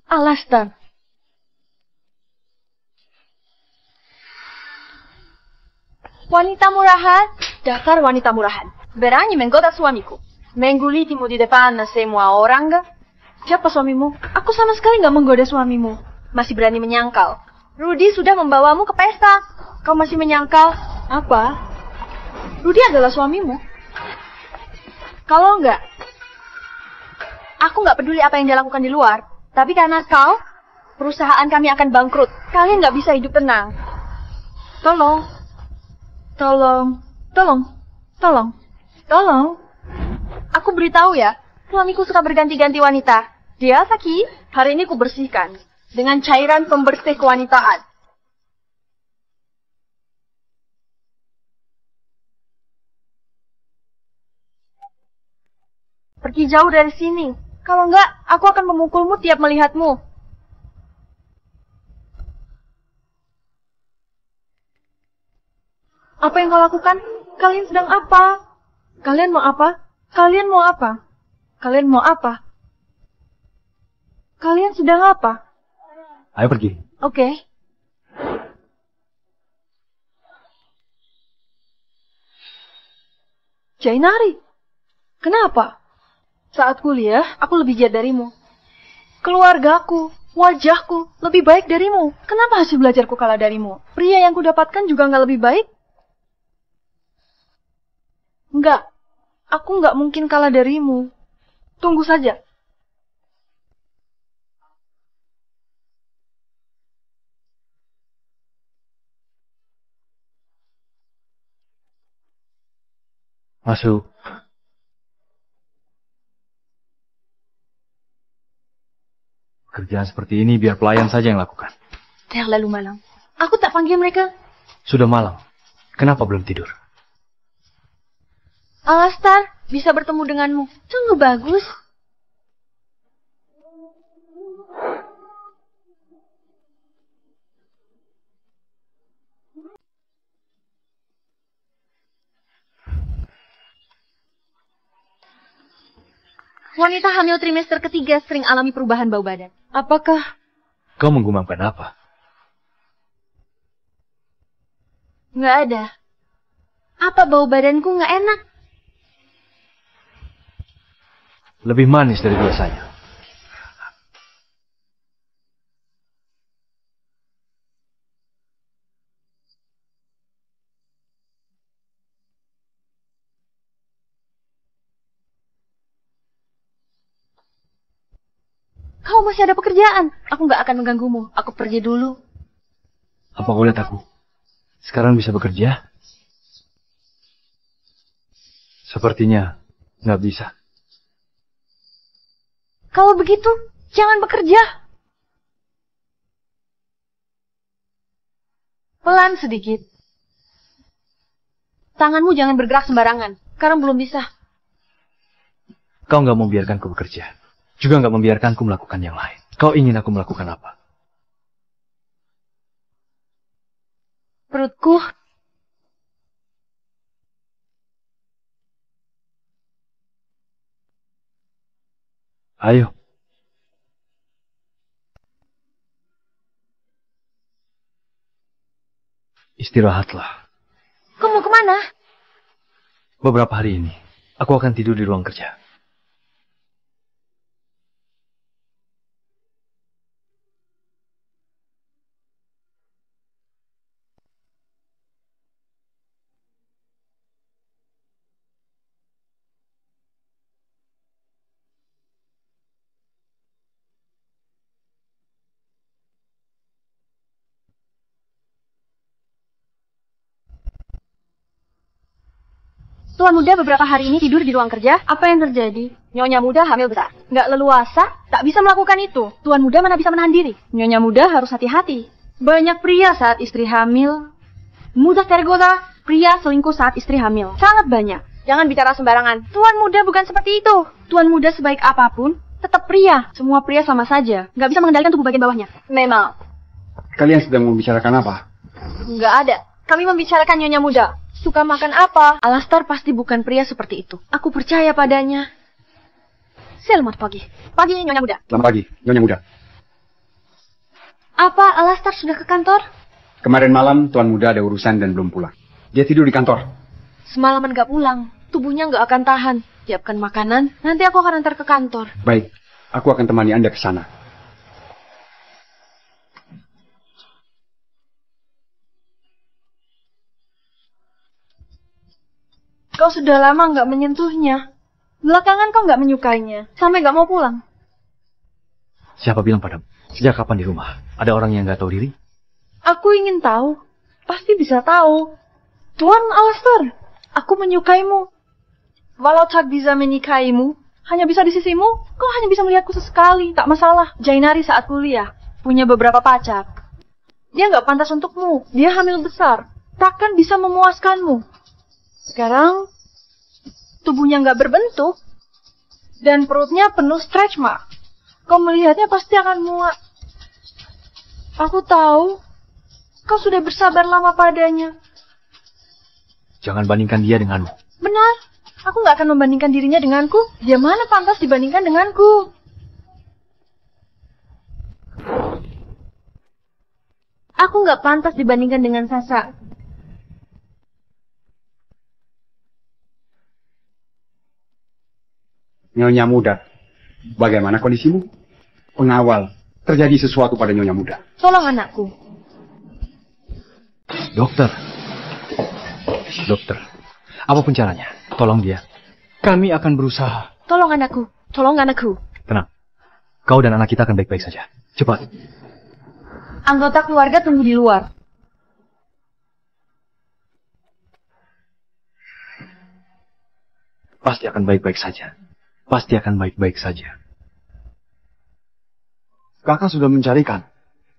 Alastar. Wanita murahan, dasar wanita murahan. Berani menggoda suamiku. Menggulitimu di depan semua orang. Siapa suamimu? Aku sama sekali nggak menggoda suamimu. Masih berani menyangkal. Rudy sudah membawamu ke pesta. Kau masih menyangkal? Apa? Rudy adalah suamimu. Kalau enggak, aku nggak peduli apa yang dia lakukan di luar. Tapi karena kau, perusahaan kami akan bangkrut. Kalian nggak bisa hidup tenang. Tolong. Tolong. Tolong. Tolong. Tolong. Aku beritahu ya, suamiku suka berganti-ganti wanita. Dia sakit, hari ini ku bersihkan dengan cairan pembersih kewanitaan. Pergi jauh dari sini. Kalau enggak, aku akan memukulmu tiap melihatmu. Apa yang kau lakukan? Kalian sedang apa? Kalian mau apa? Kalian mau apa? Kalian mau apa? Kalian sedang apa? Ayo pergi. Oke. Jainari, kenapa? Saat kuliah, aku lebih giat darimu. Keluargaku, wajahku, lebih baik darimu. Kenapa hasil belajarku kalah darimu? Pria yang kudapatkan juga nggak lebih baik? Enggak, aku nggak mungkin kalah darimu. Tunggu saja. Masuk. Kerjaan seperti ini biar pelayan saja yang lakukan. Terlalu malam. Aku tak panggil mereka. Sudah malam. Kenapa belum tidur? Alastar, bisa bertemu denganmu. Sungguh bagus. Wanita hamil trimester ketiga sering alami perubahan bau badan. Apakah? Kau menggumamkan apa? Nggak ada. Apa bau badanku nggak enak? Lebih manis dari biasanya. Kau masih ada pekerjaan. Aku nggak akan mengganggumu. Aku pergi dulu. Apa kau lihat aku? Sekarang bisa bekerja? Sepertinya nggak bisa. Kalau begitu, jangan bekerja. Pelan sedikit. Tanganmu jangan bergerak sembarangan. Sekarang belum bisa. Kau nggak membiarkanku bekerja. Juga nggak membiarkanku melakukan yang lain. Kau ingin aku melakukan apa? Perutku. Ayo. Istirahatlah. Kau mau kemana? Beberapa hari ini, aku akan tidur di ruang kerja. Tuan muda beberapa hari ini tidur di ruang kerja. Apa yang terjadi? Nyonya muda hamil besar. Nggak leluasa, tak bisa melakukan itu. Tuan muda mana bisa menahan diri? Nyonya muda harus hati-hati. Banyak pria saat istri hamil. Mudah tergoda, pria selingkuh saat istri hamil. Sangat banyak. Jangan bicara sembarangan. Tuan muda bukan seperti itu. Tuan muda sebaik apapun, tetap pria. Semua pria sama saja. Nggak bisa mengendalikan tubuh bagian bawahnya. Memang. Kalian sedang membicarakan apa? Nggak ada. Kami membicarakan Nyonya muda. Suka makan apa? Alastar pasti bukan pria seperti itu. Aku percaya padanya. Selamat pagi. Pagi, Nyonya muda. Selamat pagi, Nyonya muda. Apa Alastar sudah ke kantor? Kemarin malam Tuan muda ada urusan dan belum pulang. Dia tidur di kantor. Semalaman gak pulang. Tubuhnya gak akan tahan. Siapkan makanan, nanti aku akan antar ke kantor. Baik, aku akan temani Anda ke sana. Kau sudah lama gak menyentuhnya. Belakangan kau gak menyukainya. Sampai gak mau pulang. Siapa bilang padamu? Sejak kapan di rumah? Ada orang yang nggak tahu diri? Aku ingin tahu. Pasti bisa tahu. Tuan Alastar, aku menyukaimu. Walau tak bisa menikahimu, hanya bisa di sisimu, kau hanya bisa melihatku sesekali. Tak masalah. Jainari saat kuliah punya beberapa pacar. Dia nggak pantas untukmu. Dia hamil besar. Takkan bisa memuaskanmu. Sekarang, tubuhnya nggak berbentuk. Dan perutnya penuh stretch mark. Kau melihatnya pasti akan muak. Aku tahu, kau sudah bersabar lama padanya. Jangan bandingkan dia denganmu. Benar, aku nggak akan membandingkan dirinya denganku. Dia mana pantas dibandingkan denganku? Aku nggak pantas dibandingkan dengan Sasa. Nyonya muda, bagaimana kondisimu? Pengawal, terjadi sesuatu pada Nyonya muda. Tolong anakku. Dokter. Dokter, apapun caranya, tolong dia. Kami akan berusaha. Tolong anakku. Tolong anakku. Tenang. Kau dan anak kita akan baik-baik saja. Cepat. Anggota keluarga tunggu di luar. Pasti akan baik-baik saja. Pasti akan baik-baik saja. Kakak sudah mencarikan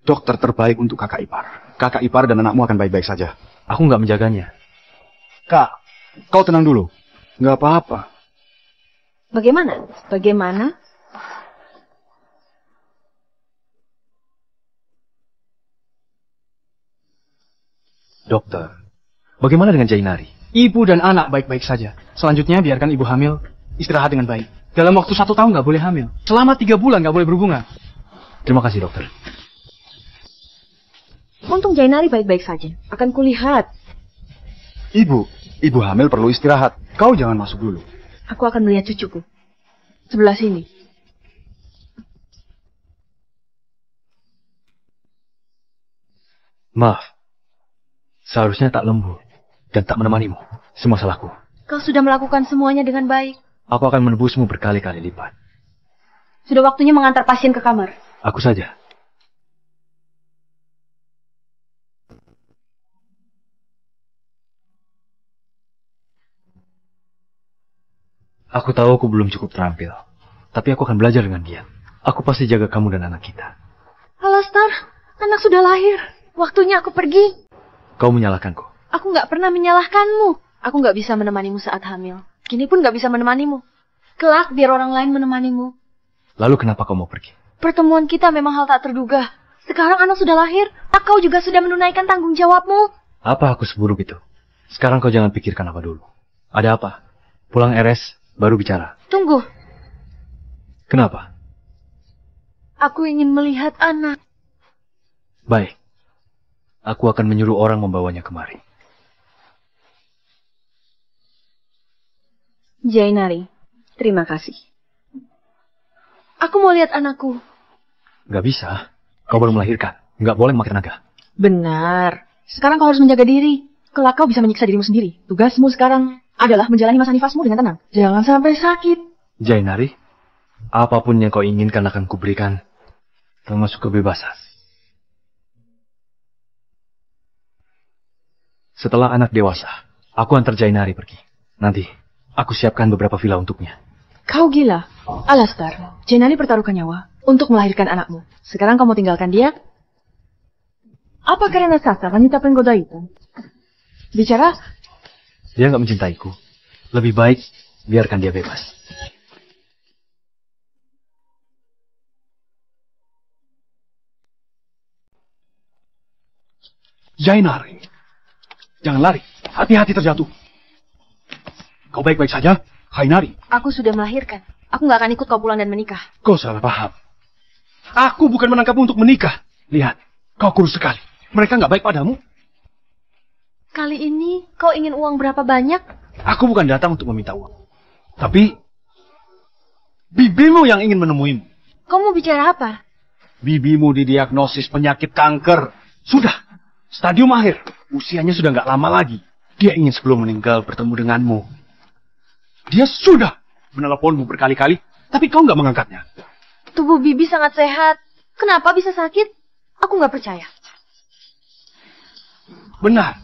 dokter terbaik untuk kakak ipar. Kakak ipar dan anakmu akan baik-baik saja. Aku nggak menjaganya. Kak, kau tenang dulu. Nggak apa-apa. Bagaimana? Bagaimana? Dokter, bagaimana dengan Jainari? Ibu dan anak baik-baik saja. Selanjutnya biarkan ibu hamil istirahat dengan baik. Dalam waktu 1 tahun nggak boleh hamil. Selama 3 bulan nggak boleh berhubungan. Terima kasih, dokter. Untung Jainari baik-baik saja. Akan kulihat. Ibu hamil perlu istirahat. Kau jangan masuk dulu. Aku akan melihat cucuku. Sebelah sini. Maaf. Seharusnya tak lembut dan tak menemanimu. Semua salahku. Kau sudah melakukan semuanya dengan baik. Aku akan menebusmu berkali-kali lipat. Sudah waktunya mengantar pasien ke kamar. Aku saja. Aku tahu aku belum cukup terampil. Tapi aku akan belajar dengan dia. Aku pasti jaga kamu dan anak kita. Alastar, anak sudah lahir. Waktunya aku pergi. Kau menyalahkanku. Aku nggak pernah menyalahkanmu. Aku nggak bisa menemanimu saat hamil. Kini pun nggak bisa menemanimu. Kelak biar orang lain menemanimu. Lalu kenapa kau mau pergi? Pertemuan kita memang hal tak terduga. Sekarang anak sudah lahir. Kau juga sudah menunaikan tanggung jawabmu. Apa aku seburuk itu? Sekarang kau jangan pikirkan apa dulu. Ada apa? Pulang RS, baru bicara. Tunggu. Kenapa? Aku ingin melihat anak. Baik. Aku akan menyuruh orang membawanya kemari. Jainari, terima kasih. Aku mau lihat anakku. Gak bisa. Kau baru melahirkan. Gak boleh memakai tenaga. Benar. Sekarang kau harus menjaga diri. Kelak kau bisa menyiksa dirimu sendiri. Tugasmu sekarang adalah menjalani masa nifasmu dengan tenang. Jangan sampai sakit. Jainari, apapun yang kau inginkan akan kuberikan, termasuk kebebasan. Setelah anak dewasa, aku antar Jainari pergi. Nanti, aku siapkan beberapa villa untuknya. Kau gila. Alastar, Jainari pertaruhkan nyawa untuk melahirkan anakmu. Sekarang kamu tinggalkan dia? Apa karena Sasa, wanita penggoda itu? Bicara, Dia nggak mencintaiku. Lebih baik biarkan dia bebas. Jainari, jangan lari. Hati-hati terjatuh. Kau baik-baik saja, Jainari? Aku sudah melahirkan. Aku nggak akan ikut kau pulang dan menikah. Kau salah paham. Aku bukan menangkapmu untuk menikah. Lihat, kau kurus sekali. Mereka nggak baik padamu. Kali ini kau ingin uang berapa banyak? Aku bukan datang untuk meminta uang. Tapi, bibimu yang ingin menemuimu. Kau mau bicara apa? Bibimu didiagnosis penyakit kanker. Sudah, stadium akhir. Usianya sudah nggak lama lagi. Dia ingin sebelum meninggal bertemu denganmu. Dia sudah meneleponmu berkali-kali, tapi kau nggak mengangkatnya. Tubuh Bibi sangat sehat. Kenapa bisa sakit? Aku nggak percaya. Benar.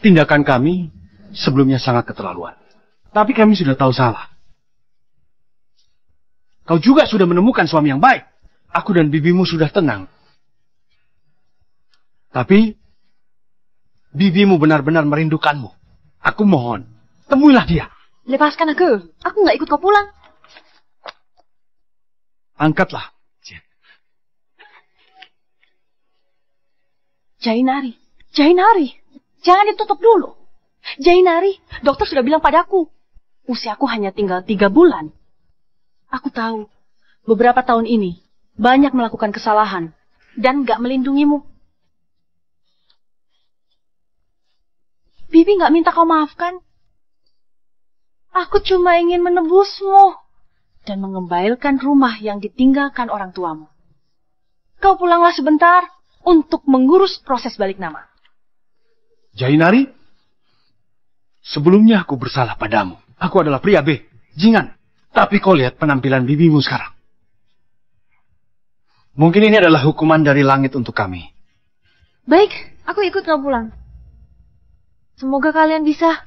Tindakan kami sebelumnya sangat keterlaluan. Tapi kami sudah tahu salah. Kau juga sudah menemukan suami yang baik. Aku dan bibimu sudah tenang. Tapi, bibimu benar-benar merindukanmu. Aku mohon, temuilah dia. Lepaskan aku. Aku nggak ikut kau pulang. Angkatlah. Jainari, Jainari, jangan ditutup dulu. Jainari, dokter sudah bilang padaku, usiaku hanya tinggal 3 bulan. Aku tahu, beberapa tahun ini banyak melakukan kesalahan dan gak melindungimu. Bibi gak minta kau maafkan. Aku cuma ingin menebusmu dan mengembalikan rumah yang ditinggalkan orang tuamu. Kau pulanglah sebentar untuk mengurus proses balik nama. Jainari, sebelumnya aku bersalah padamu. Aku adalah pria B, jingan. Tapi kau lihat penampilan bibimu sekarang. Mungkin ini adalah hukuman dari langit untuk kami. Baik, aku ikut kau pulang. Semoga kalian bisa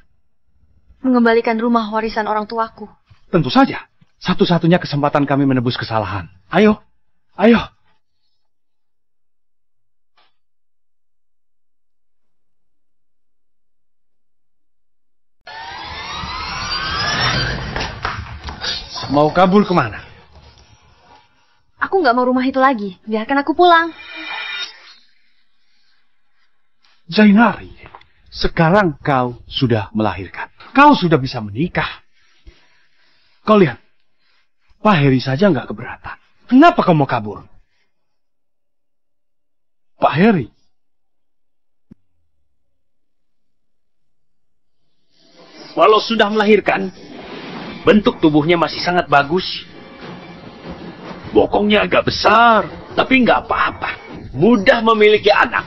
mengembalikan rumah warisan orang tuaku. Tentu saja. Satu-satunya kesempatan kami menebus kesalahan. Ayo, ayo. Mau kabur kemana? Aku nggak mau rumah itu lagi. Biarkan aku pulang. Jainari, sekarang kau sudah melahirkan. Kau sudah bisa menikah. Kau lihat, Pak Heri saja nggak keberatan. Kenapa kau mau kabur? Pak Heri. Walau sudah melahirkan, bentuk tubuhnya masih sangat bagus. Bokongnya agak besar, tapi nggak apa-apa. Mudah memiliki anak.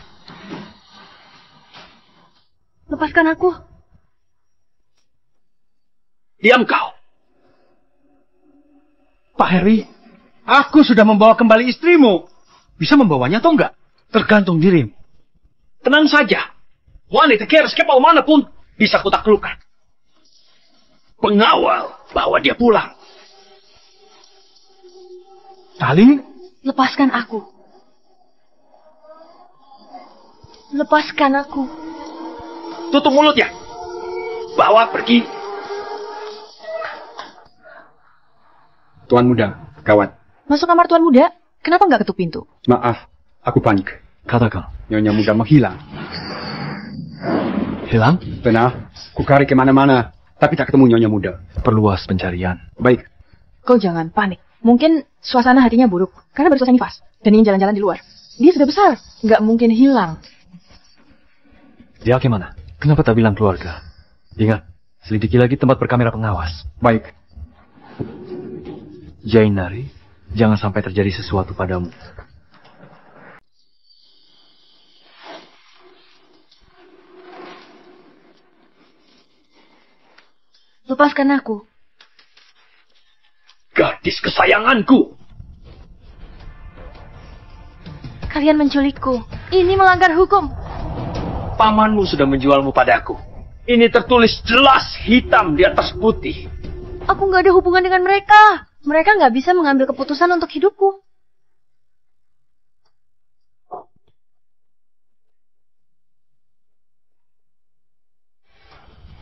Lepaskan aku. Diam kau. Pak Heri, aku sudah membawa kembali istrimu. Bisa membawanya atau enggak? Tergantung dirimu. Tenang saja. Wanita kers kapal manapun bisa kutaklukkan. Pengawal bawa dia pulang. Tali? Lepaskan aku. Lepaskan aku. Tutup mulutnya. Bawa pergi. Tuan muda, gawat. Masuk kamar tuan muda, kenapa nggak ketuk pintu? Maaf, aku panik. Katakan. Nyonya muda menghilang. Hilang? Benar, ku cari kemana-mana, tapi tak ketemu nyonya muda. Perluas pencarian. Baik, Kau jangan panik. Mungkin suasana hatinya buruk, karena baru selesai nifas, dan ingin jalan-jalan di luar. Dia sudah besar, nggak mungkin hilang. Dia gimana? Kenapa tak bilang keluarga? Ingat, selidiki lagi tempat berkamera pengawas. baik. Jainari, jangan sampai terjadi sesuatu padamu. Lepaskan aku. Gadis kesayanganku. Kalian menculikku. Ini melanggar hukum. Pamanmu sudah menjualmu padaku. Ini tertulis jelas hitam di atas putih. Aku nggak ada hubungan dengan mereka. Mereka nggak bisa mengambil keputusan untuk hidupku.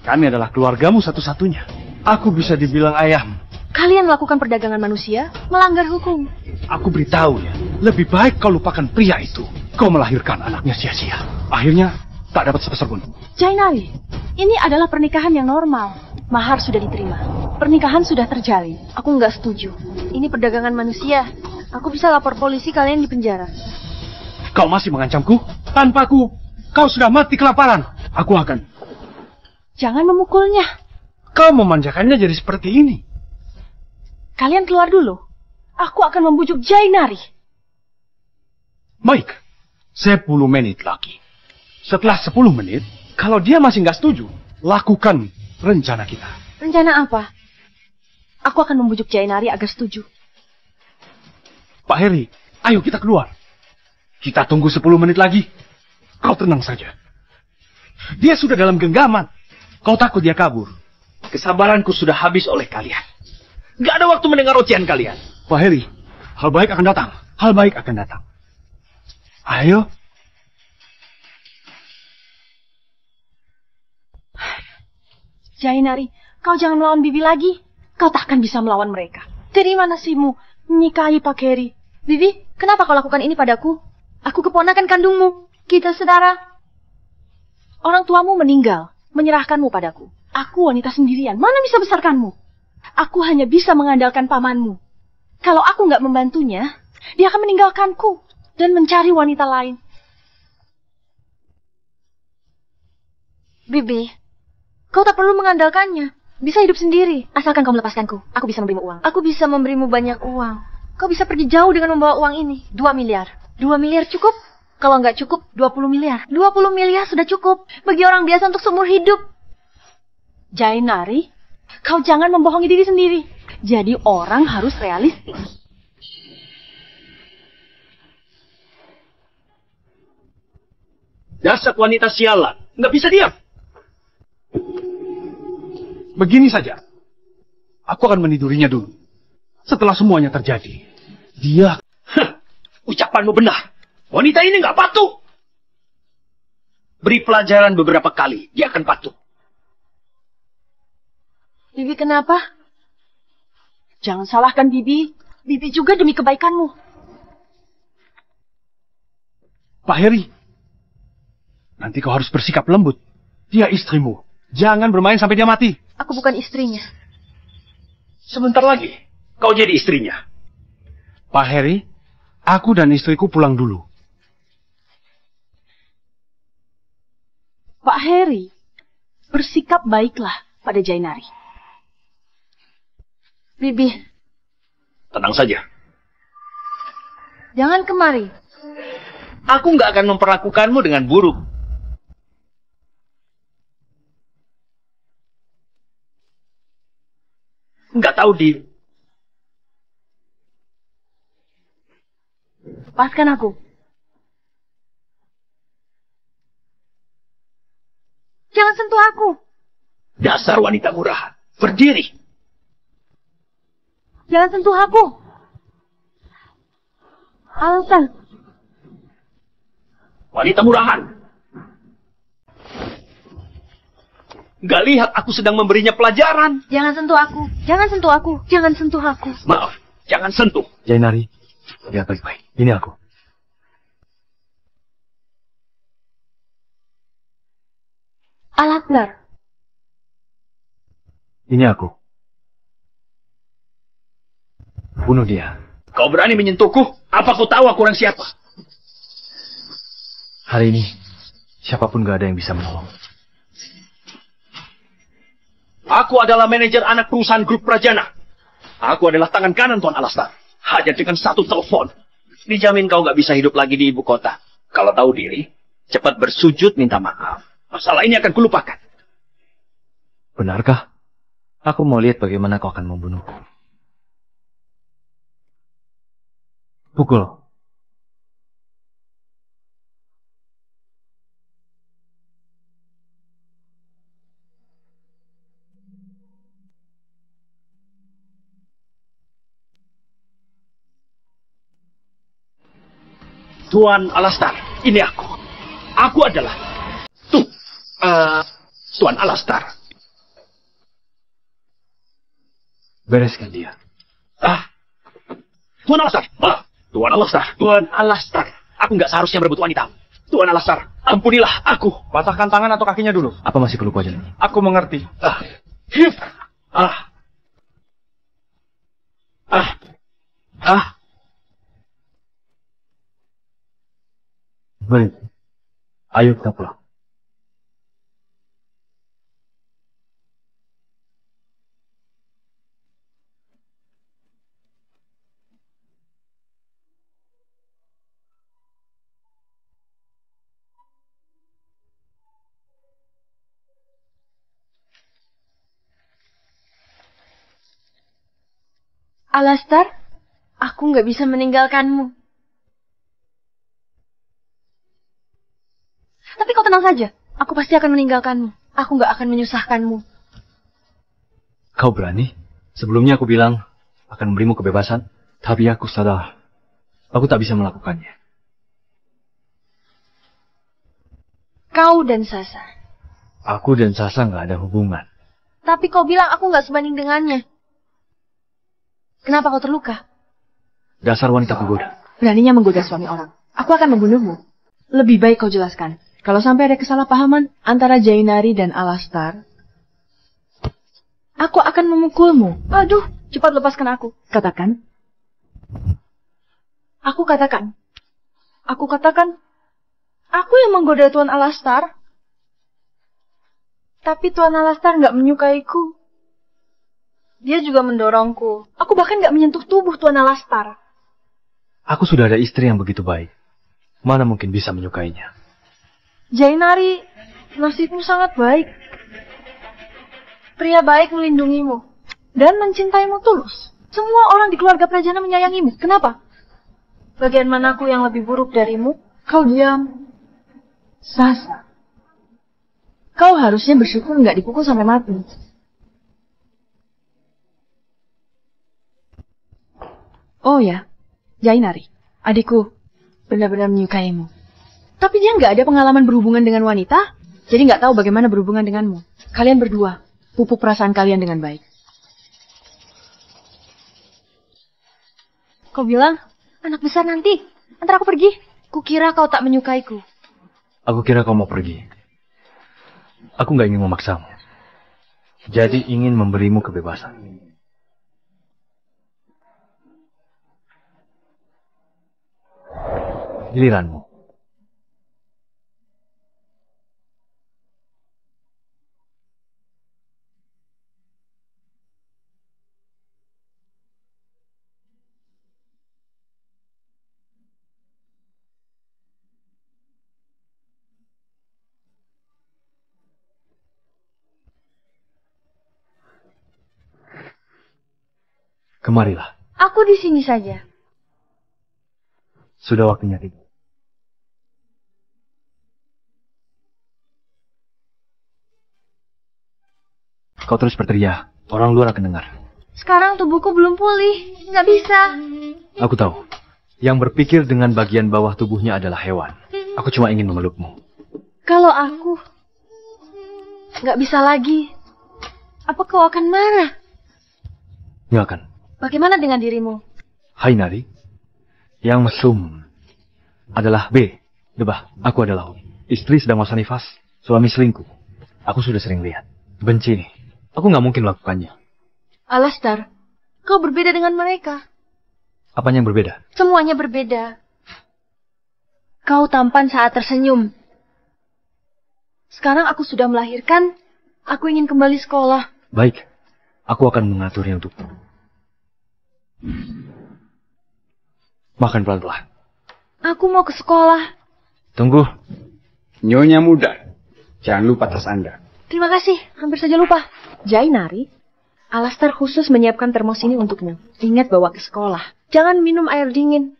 Kami adalah keluargamu satu-satunya. Aku bisa dibilang ayahmu. Kalian melakukan perdagangan manusia, melanggar hukum. Aku beritahu ya, lebih baik kau lupakan pria itu. Kau melahirkan anaknya sia-sia. Akhirnya, tak dapat sepeser pun. Jainari, ini adalah pernikahan yang normal. Mahar sudah diterima. Pernikahan sudah terjalin. Aku nggak setuju. Ini perdagangan manusia. Aku bisa lapor polisi, kalian di penjara. Kau masih mengancamku? Tanpaku, kau sudah mati kelaparan. Aku akan... Jangan memukulnya. Kau memanjakannya jadi seperti ini. Kalian keluar dulu. Aku akan membujuk Jainari. Baik, 10 menit lagi. Setelah 10 menit, kalau dia masih nggak setuju, lakukan rencana kita. Rencana apa? Aku akan membujuk Jainari agar setuju. Pak Heri, ayo kita keluar. Kita tunggu 10 menit lagi. Kau tenang saja. Dia sudah dalam genggaman. Kau takut dia kabur. Kesabaranku sudah habis oleh kalian. Gak ada waktu mendengar ocehan kalian. Pak Heri, hal baik akan datang. Hal baik akan datang. Ayo. Jainari, kau jangan melawan Bibi lagi. Kau takkan bisa melawan mereka. Terima nasibmu. Nikahi Pak Heri. Bibi, kenapa kau lakukan ini padaku? Aku keponakan kandungmu. Kita saudara. Orang tuamu meninggal, menyerahkanmu padaku. Aku wanita sendirian, mana bisa besarkanmu? Aku hanya bisa mengandalkan pamanmu. Kalau aku nggak membantunya, dia akan meninggalkanku dan mencari wanita lain. Bibi, kau tak perlu mengandalkannya. Bisa hidup sendiri. Asalkan kau melepaskanku, aku bisa memberimu uang. Aku bisa memberimu banyak uang. Kau bisa pergi jauh dengan membawa uang ini. 2 miliar. 2 miliar cukup? Kalau nggak cukup, 20 miliar. 20 miliar sudah cukup. Bagi orang biasa untuk seumur hidup. Jainari, kau jangan membohongi diri sendiri. Jadi orang harus realistis. Dasar wanita sialan. Nggak bisa diam. Begini saja. Aku akan menidurinya dulu. Setelah semuanya terjadi, dia... Ucapanmu benar. Wanita ini nggak patuh. Beri pelajaran beberapa kali, dia akan patuh. Bibi kenapa? Jangan salahkan Bibi. Bibi juga demi kebaikanmu. Pak Heri, nanti kau harus bersikap lembut. Dia istrimu. Jangan bermain sampai dia mati. Aku bukan istrinya. Sebentar lagi, kau jadi istrinya. Pak Heri, aku dan istriku pulang dulu. Pak Heri, bersikap baiklah pada Jainari. Bibi, Tenang saja. jangan kemari. Aku nggak akan memperlakukanmu dengan buruk. Nggak tahu diri. Lepaskan aku. Jangan sentuh aku. Dasar wanita murahan. Berdiri. Jangan sentuh aku. Alasan. Wanita murahan. Nggak lihat aku sedang memberinya pelajaran. Jangan sentuh aku. Jangan sentuh aku. Jangan sentuh aku. Maaf, jangan sentuh. Jainari, lihat baik-baik. Ini aku. Alatnar. Ini aku. Bunuh dia. Kau berani menyentuhku? Apa kau tahu aku orang siapa? Hari ini, siapapun gak ada yang bisa menolong. Aku adalah manajer anak perusahaan grup Prajana. Aku adalah tangan kanan Tuan Alastar. Hanya dengan satu telepon. Dijamin kau nggak bisa hidup lagi di ibu kota. Kalau tahu diri, cepat bersujud minta maaf. Masalah ini akan kulupakan. Benarkah? Aku mau lihat bagaimana kau akan membunuhku. Pukul. Tuan Alastar, ini aku. Aku adalah Tuan Alastar. Bereskan dia. Tuan Alastar. Tuan Alastar. Tuan Alastar. Aku nggak seharusnya merebut wanita. Tuan Alastar, ampunilah aku. Patahkan tangan atau kakinya dulu. Apa masih perlu kau jalani? Aku mengerti. Baik. Ayo kita pulang. Alastar, aku nggak bisa meninggalkanmu. Tapi kau tenang saja, aku pasti akan meninggalkanmu. Aku nggak akan menyusahkanmu. Kau berani? Sebelumnya aku bilang akan memberimu kebebasan, tapi aku sadar aku tak bisa melakukannya. Kau dan Sasa. Aku dan Sasa nggak ada hubungan. Tapi kau bilang aku nggak sebanding dengannya. Kenapa kau terluka? Dasar wanita penggoda. Beraninya menggoda suami orang. Aku akan membunuhmu. Lebih baik kau jelaskan. Kalau sampai ada kesalahpahaman antara Jainari dan Alastar, aku akan memukulmu. Aduh, cepat lepaskan aku. Katakan. Aku katakan. Aku katakan, aku yang menggoda Tuan Alastar. Tapi Tuan Alastar nggak menyukaiku. Dia juga mendorongku. Aku bahkan nggak menyentuh tubuh Tuan Alastar. Aku sudah ada istri yang begitu baik. Mana mungkin bisa menyukainya? Jainari, nasibmu sangat baik. Pria baik melindungimu. Dan mencintaimu tulus. Semua orang di keluarga Prajana menyayangimu. Kenapa? Bagian manaku yang lebih buruk darimu? Kau diam. Sasa. Kau harusnya bersyukur nggak dipukul sampai mati. Oh ya, Jainari, adikku benar-benar menyukaimu. Tapi dia nggak ada pengalaman berhubungan dengan wanita, jadi nggak tahu bagaimana berhubungan denganmu. Kalian berdua, pupuk perasaan kalian dengan baik. Kau bilang, anak besar nanti, antar aku pergi. Kukira kau tak menyukaiku. Aku kira kau mau pergi. Aku nggak ingin memaksamu. Jadi ingin memberimu kebebasan. Giliranmu. Kemarilah. Aku di sini saja. Sudah waktunya tidur. Kau terus berteriak, orang luar akan dengar. Sekarang tubuhku belum pulih, nggak bisa. Aku tahu, yang berpikir dengan bagian bawah tubuhnya adalah hewan. Aku cuma ingin memelukmu. Kalau aku nggak bisa lagi, apa kau akan marah? Nggak akan. Bagaimana dengan dirimu? Hai Nari, yang mesum adalah B. Debah, aku adalah O. Istri sedang masa nifas, suami selingkuh. Aku sudah sering lihat. Benci nih. Aku nggak mungkin melakukannya. Alastar, kau berbeda dengan mereka. Apanya yang berbeda? Semuanya berbeda. Kau tampan saat tersenyum. Sekarang aku sudah melahirkan, aku ingin kembali sekolah. Baik, aku akan mengaturnya untukmu. Makan pelan-pelan. Aku mau ke sekolah. Tunggu. Nyonya muda, jangan lupa tas Anda. Terima kasih, hampir saja lupa. Jainari, Alastar khusus menyiapkan termos ini untuknya. Ingat bawa ke sekolah. Jangan minum air dingin.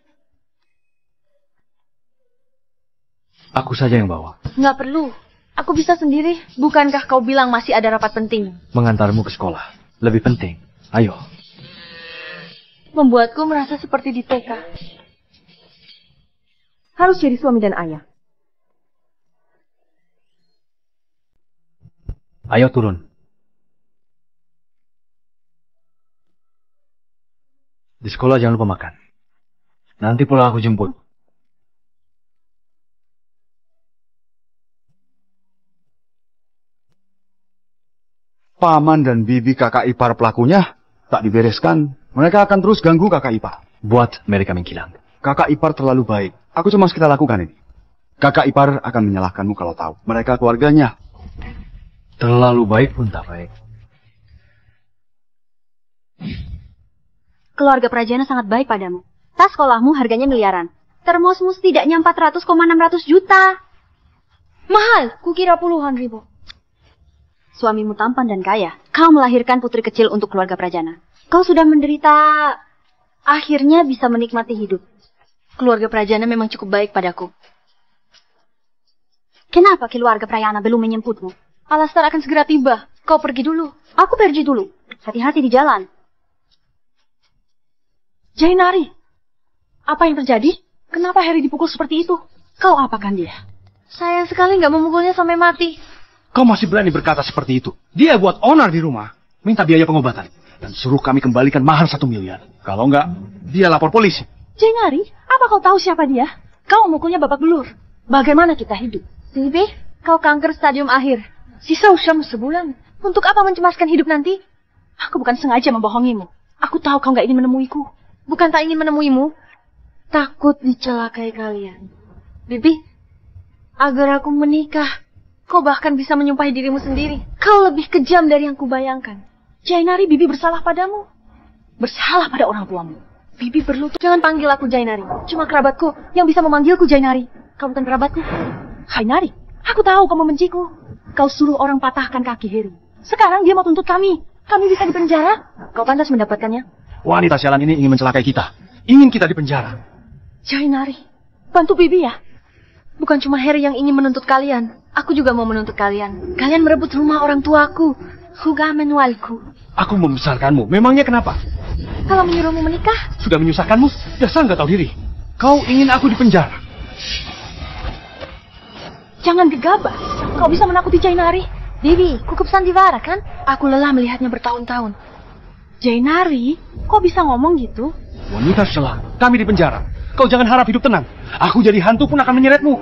Aku saja yang bawa. Nggak perlu. Aku bisa sendiri. Bukankah kau bilang masih ada rapat penting? Mengantarmu ke sekolah. Lebih penting. Ayo. Membuatku merasa seperti di TK. Harus jadi suami dan ayah. Ayo turun. Di sekolah jangan lupa makan. Nanti pulang aku jemput. Paman dan bibi kakak ipar pelakunya tak dibereskan. Mereka akan terus ganggu kakak ipar. Buat mereka menghilang. Kakak ipar terlalu baik. Aku cuma sekedar lakukan ini. Kakak ipar akan menyalahkanmu kalau tahu. Mereka keluarganya. Terlalu baik pun tak baik. Keluarga Prajana sangat baik padamu. Tas sekolahmu harganya miliaran. Termosmu setidaknya 400,600 juta. Mahal, kukira puluhan ribu. Suamimu tampan dan kaya. Kau melahirkan putri kecil untuk keluarga Prajana. Kau sudah menderita. Akhirnya bisa menikmati hidup. Keluarga Prajana memang cukup baik padaku. Kenapa keluarga Prajana belum menjemputmu? Alastar akan segera tiba. Kau pergi dulu. Aku pergi dulu. Hati-hati di jalan. Jainari, apa yang terjadi? Kenapa Harry dipukul seperti itu? Kau apakan dia? Sayang sekali nggak memukulnya sampai mati. Kau masih berani berkata seperti itu? Dia buat onar di rumah. Minta biaya pengobatan. Dan suruh kami kembalikan mahar 1 miliar. Kalau enggak, dia lapor polisi. Jainari, apa kau tahu siapa dia? Kau memukulnya babak belur. Bagaimana kita hidup? Bibi, kau kanker stadium akhir. Sisa usiamu sebulan. Untuk apa mencemaskan hidup nanti? Aku bukan sengaja membohongimu. Aku tahu kau nggak ingin menemuiku. Bukan tak ingin menemuimu, takut dicelakai kalian. Bibi, agar aku menikah, kau bahkan bisa menyumpahi dirimu sendiri. Kau lebih kejam dari yang kubayangkan. Jainari, Bibi bersalah padamu. Bersalah pada orang tuamu. Bibi berlutut. Jangan panggil aku Jainari. Cuma kerabatku yang bisa memanggilku Jainari. Kau bukan kerabatku. Jainari, aku tahu kau membenciku. Kau suruh orang patahkan kaki Heri. Sekarang dia mau tuntut kami. Kami bisa dipenjara. Kau pantas mendapatkannya. Wanita sialan ini ingin mencelakai kita. Ingin kita dipenjara. Jainari, bantu Bibi ya. Bukan cuma Heri yang ingin menuntut kalian. Aku juga mau menuntut kalian. Kalian merebut rumah orang tuaku. Hugamen walku. Aku membesarkanmu. Memangnya kenapa? Kalau menyuruhmu menikah, Sudah menyusahkanmu? Dasar nggak tahu diri. Kau ingin aku dipenjara. Jangan gegabah. Kau bisa menakuti Jainari. Bibi, kukup sandiwara kan? Aku lelah melihatnya bertahun-tahun. Jainari, kok bisa ngomong gitu? Wanita celah. Kami dipenjara. Kau jangan harap hidup tenang. Aku jadi hantu pun akan menyeretmu.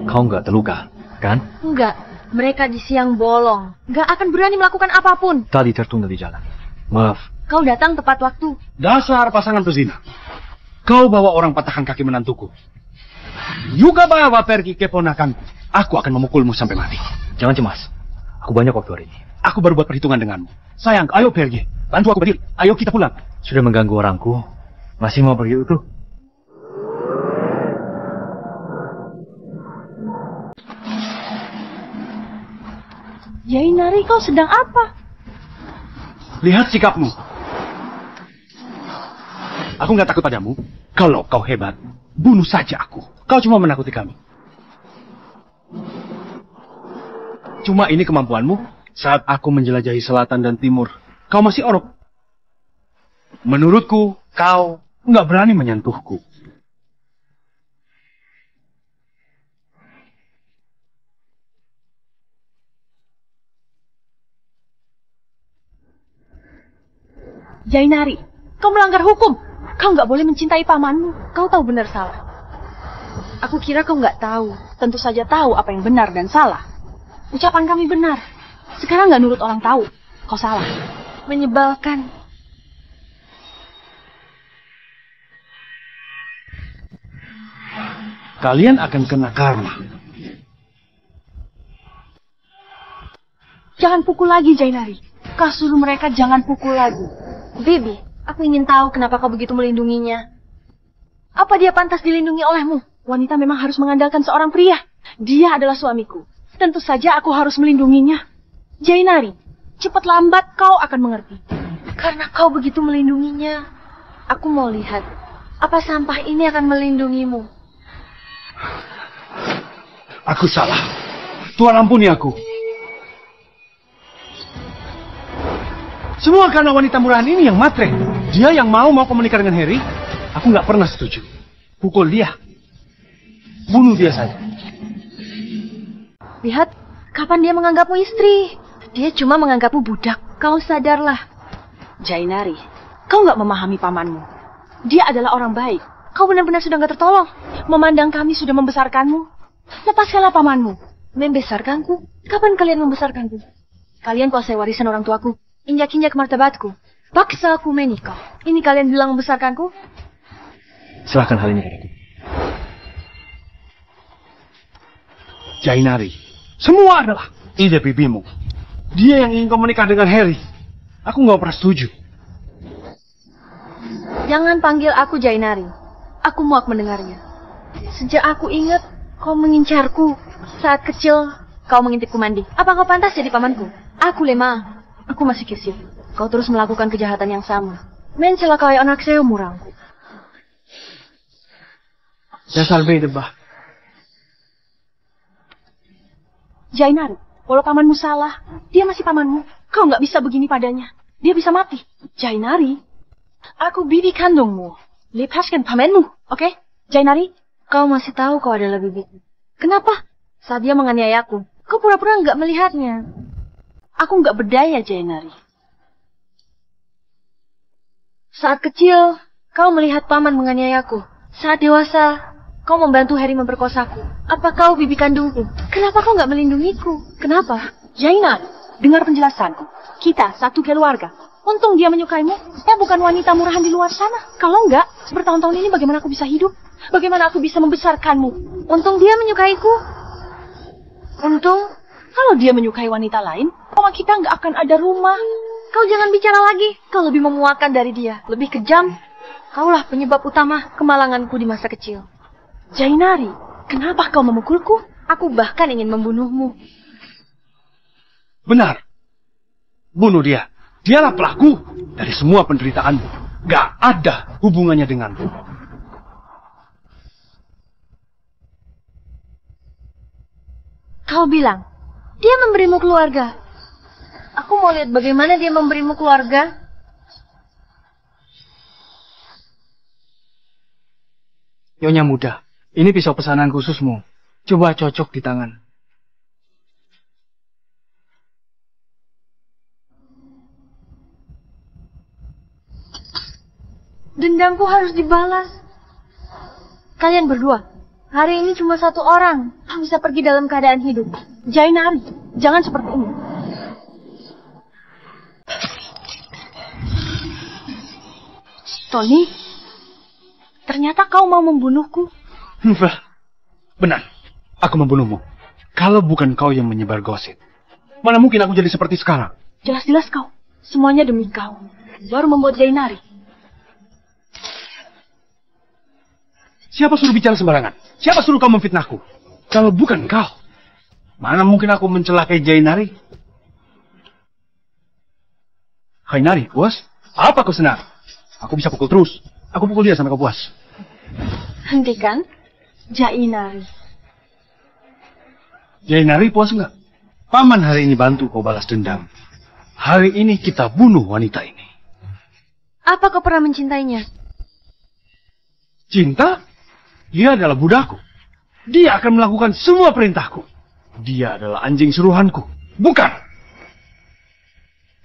Kau nggak terluka, kan? Enggak. Mereka di siang bolong. Enggak akan berani melakukan apapun. Tadi tertunda di jalan. Maaf. Kau datang tepat waktu. Dasar pasangan pezina. Kau bawa orang patahkan kaki menantuku. Juga bawa pergi keponakanku. Aku akan memukulmu sampai mati. Jangan cemas. Aku banyak waktu hari ini. Aku baru buat perhitungan denganmu. Sayang, ayo pergi. Bantu aku berdiri. Ayo kita pulang. Sudah mengganggu orangku. Masih mau pergi itu? Jainari, kau sedang apa? Lihat sikapmu. Aku nggak takut padamu. Kalau kau hebat, bunuh saja aku. Kau cuma menakuti kami. Cuma ini kemampuanmu. Saat aku menjelajahi selatan dan timur, kau masih orok. Menurutku, kau nggak berani menyentuhku. Jainari, kau melanggar hukum. Kau nggak boleh mencintai pamanmu. Kau tahu benar salah. Aku kira kau nggak tahu. Tentu saja tahu apa yang benar dan salah. Ucapan kami benar. Sekarang nggak nurut orang tahu. Kau salah. Menyebalkan. Kalian akan kena karma. Jangan pukul lagi, Jainari. Kau suruh mereka jangan pukul lagi. Bibi, aku ingin tahu kenapa kau begitu melindunginya. Apa dia pantas dilindungi olehmu? Wanita memang harus mengandalkan seorang pria. Dia adalah suamiku. Tentu saja aku harus melindunginya. Jainari, cepat lambat kau akan mengerti. Karena kau begitu melindunginya. Aku mau lihat, apa sampah ini akan melindungimu? Aku salah. Tuhan ampuni aku. Semua karena wanita murahan ini yang matre. Dia yang mau menikah dengan Heri. Aku nggak pernah setuju. Pukul dia. Bunuh dia saja. Lihat, kapan dia menganggapmu istri? Dia cuma menganggapmu budak. Kau sadarlah. Jainari, kau nggak memahami pamanmu. Dia adalah orang baik. Kau benar-benar sudah nggak tertolong. Memandang kami sudah membesarkanmu. Lepaskanlah pamanmu. Membesarkanku? Kapan kalian membesarkanku? Kalian kuasai warisan orang tuaku. Injak-injak martabatku. Paksa aku menikah. Ini kalian bilang membesarkanku? Serahkan hal ini padaku. Jainari, semua adalah ide bibimu. Dia yang ingin kau menikah dengan Heri. Aku nggak pernah setuju. Jangan panggil aku Jainari. Aku muak mendengarnya. Sejak aku ingat kau mengincarku. Saat kecil kau mengintipku mandi. Apa kau pantas jadi pamanku? Aku lemah. Aku masih kecil. Kau terus melakukan kejahatan yang sama. Mencelakai anak saya murangku. Dasar debah. Jainari, walau pamanmu salah, dia masih pamanmu. Kau nggak bisa begini padanya. Dia bisa mati. Jainari, Aku bibi kandungmu. Lepaskan pamanmu, oke? Jainari, kau masih tahu kau adalah bibiku. Kenapa? Saat dia menganiaya aku, kau pura-pura nggak melihatnya. Aku nggak berdaya, Jainari. Saat kecil, kau melihat paman menganiayaku. Saat dewasa, kau membantu Harry memperkosaku. Apa kau bibi kandungku? Kenapa kau nggak melindungiku? Kenapa? Jainari, dengar penjelasanku. Kita satu keluarga. Untung dia menyukaimu. Saya bukan wanita murahan di luar sana. Kalau enggak, bertahun-tahun ini bagaimana aku bisa hidup? Bagaimana aku bisa membesarkanmu? Untung dia menyukaiku. Untung, kalau dia menyukai wanita lain, rumah kita nggak akan ada rumah. Kau jangan bicara lagi. Kau lebih memuakan dari dia. Lebih kejam. Kaulah penyebab utama kemalanganku di masa kecil. Jainari, kenapa kau memukulku? Aku bahkan ingin membunuhmu. Benar. Bunuh dia. Dialah pelaku dari semua penderitaanmu. Gak ada hubungannya denganmu. Kau bilang, dia memberimu keluarga. Aku mau lihat bagaimana dia memberimu keluarga. Nyonya muda, ini pisau pesanan khususmu. Coba cocok di tangan. Dendamku harus dibalas. Kalian berdua, hari ini cuma satu orang yang bisa pergi dalam keadaan hidup. Jainari, jangan seperti ini. Tony, ternyata kau mau membunuhku. Benar, aku membunuhmu. Kalau bukan kau yang menyebar gosip, mana mungkin aku jadi seperti sekarang? Jelas-jelas kau, semuanya demi kau. Baru membuat Jainari. Siapa suruh bicara sembarangan? Siapa suruh kau memfitnahku? Kalau bukan kau, mana mungkin aku mencelakai Jainari? Hai Nari, puas? Apa kau senang? Aku bisa pukul terus. Aku pukul dia sampai kau puas. Hentikan, Jainari. Jainari puas enggak? Paman hari ini bantu kau balas dendam. Hari ini kita bunuh wanita ini. Apa kau pernah mencintainya? Cinta? Dia adalah budakku. Dia akan melakukan semua perintahku. Dia adalah anjing suruhanku. Bukan.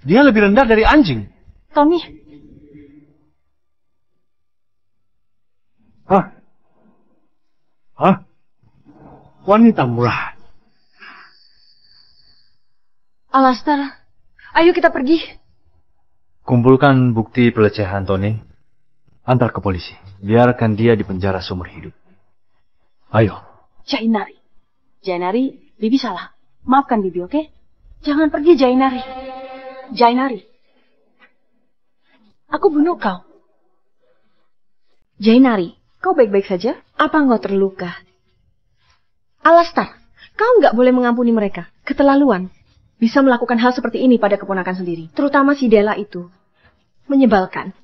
Dia lebih rendah dari anjing. Tony. Hah? Wanita murahan. Alastar, ayo kita pergi. Kumpulkan bukti pelecehan Tony. Antar ke polisi. Biarkan dia di penjara seumur hidup. Ayo. Jainari. Jainari, Bibi salah. Maafkan Bibi, oke? Jangan pergi, Jainari. Jainari. Aku bunuh kau. Jainari, kau baik-baik saja? Apa engkau terluka? Alastar, kau nggak boleh mengampuni mereka. Keterlaluan. Bisa melakukan hal seperti ini pada keponakan sendiri. Terutama si Della itu. Menyebalkan.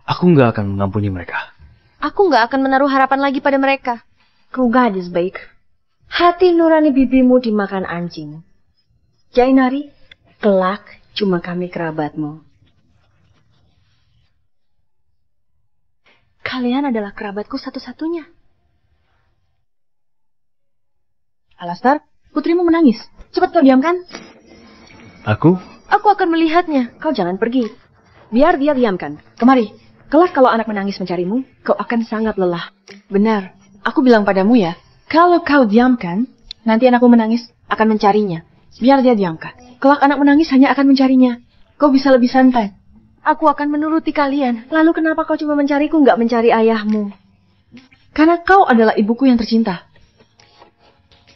Aku nggak akan mengampuni mereka. Aku nggak akan menaruh harapan lagi pada mereka. Kau gadis baik. Hati nurani bibimu dimakan anjing. Jainari, kelak cuma kami kerabatmu. Kalian adalah kerabatku satu-satunya. Alastar, putrimu menangis. Cepat kau diamkan. Aku? Aku akan melihatnya. Kau jangan pergi. Biar dia diamkan. Kemari. Kelak kalau anak menangis mencarimu, kau akan sangat lelah. Benar. Aku bilang padamu ya, kalau kau diamkan, nanti anakmu menangis akan mencarinya. Biar dia diamkan. Kelak anak menangis hanya akan mencarinya. Kau bisa lebih santai. Aku akan menuruti kalian. Lalu kenapa kau cuma mencariku, nggak mencari ayahmu? Karena kau adalah ibuku yang tercinta.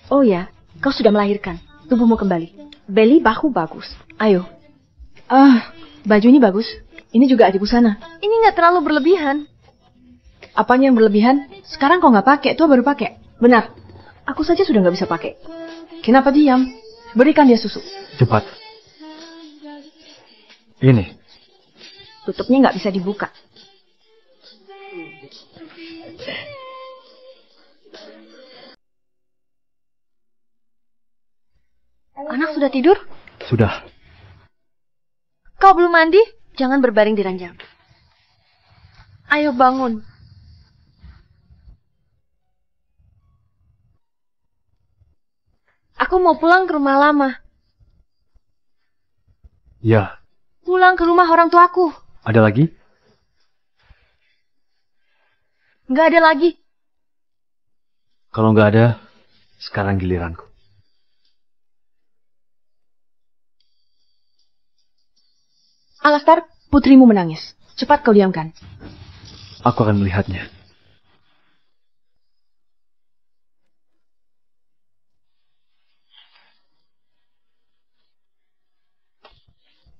Oh ya, kau sudah melahirkan. Tubuhmu kembali. Beli bahu bagus. Ayo. Baju ini bagus. Ini juga ada busana. Ini nggak terlalu berlebihan. Apanya yang berlebihan? Sekarang kau nggak pakai, tua baru pakai. Benar. Aku saja sudah nggak bisa pakai. Kenapa diam? Berikan dia susu. Cepat. Ini. Tutupnya nggak bisa dibuka. Anak sudah tidur? Sudah. Kau belum mandi? Jangan berbaring di ranjang. Ayo bangun. Aku mau pulang ke rumah lama. Ya, Pulang ke rumah orang tuaku. ada lagi? Nggak ada lagi. Kalau nggak ada, sekarang giliranku. Alastar, putrimu menangis. Cepat kau diamkan. Aku akan melihatnya.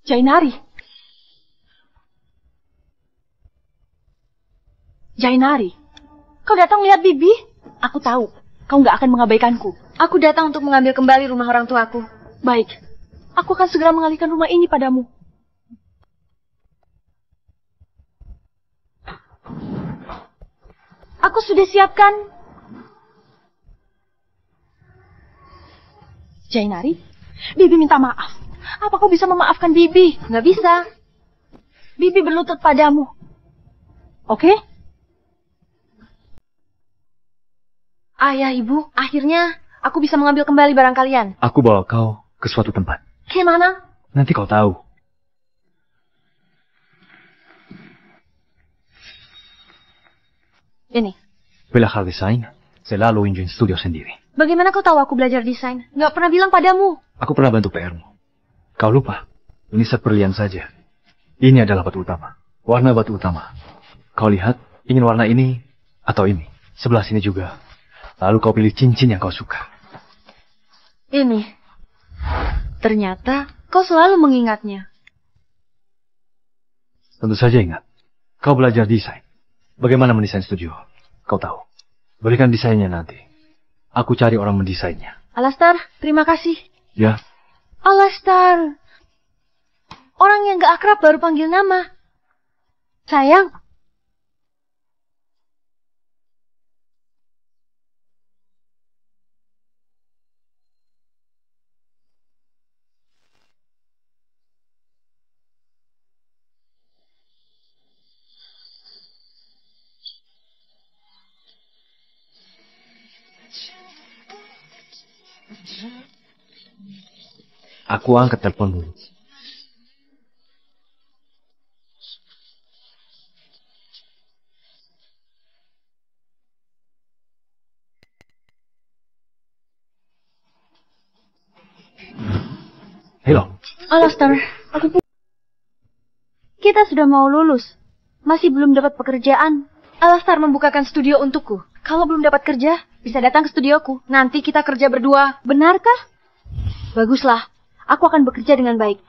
Jainari. Jainari. Kau datang lihat Bibi? Aku tahu, kau nggak akan mengabaikanku. Aku datang untuk mengambil kembali rumah orang tuaku. Baik, aku akan segera mengalihkan rumah ini padamu. Aku sudah siapkan. Jainari, Bibi minta maaf. Apa kau bisa memaafkan Bibi? Nggak bisa. Bibi berlutut padamu. Oke? Ayah, Ibu, akhirnya aku bisa mengambil kembali barang kalian. Aku bawa kau ke suatu tempat. Gimana? Nanti kau tahu. Ini. Belajar desain, selalu ingin studio sendiri. Bagaimana kau tahu aku belajar desain? Nggak pernah bilang padamu. Aku pernah bantu PR-mu. Kau lupa, ini set berlian saja. Ini adalah batu utama. Warna batu utama. Kau lihat, ingin warna ini atau ini. Sebelah sini juga. Lalu kau pilih cincin yang kau suka. Ini. Ternyata kau selalu mengingatnya. Tentu saja ingat. Kau belajar desain. Bagaimana mendesain studio? Kau tahu. Berikan desainnya nanti. Aku cari orang mendesainnya. Alastar, terima kasih. Ya, Alastar. Orang yang gak akrab baru panggil nama. Sayang. aku angkat telepon dulu. Halo. Alastar, kita sudah mau lulus. Masih belum dapat pekerjaan. Alastar membukakan studio untukku. Kalau belum dapat kerja, bisa datang ke studioku. Nanti kita kerja berdua. Benarkah? Baguslah. Aku akan bekerja dengan baik.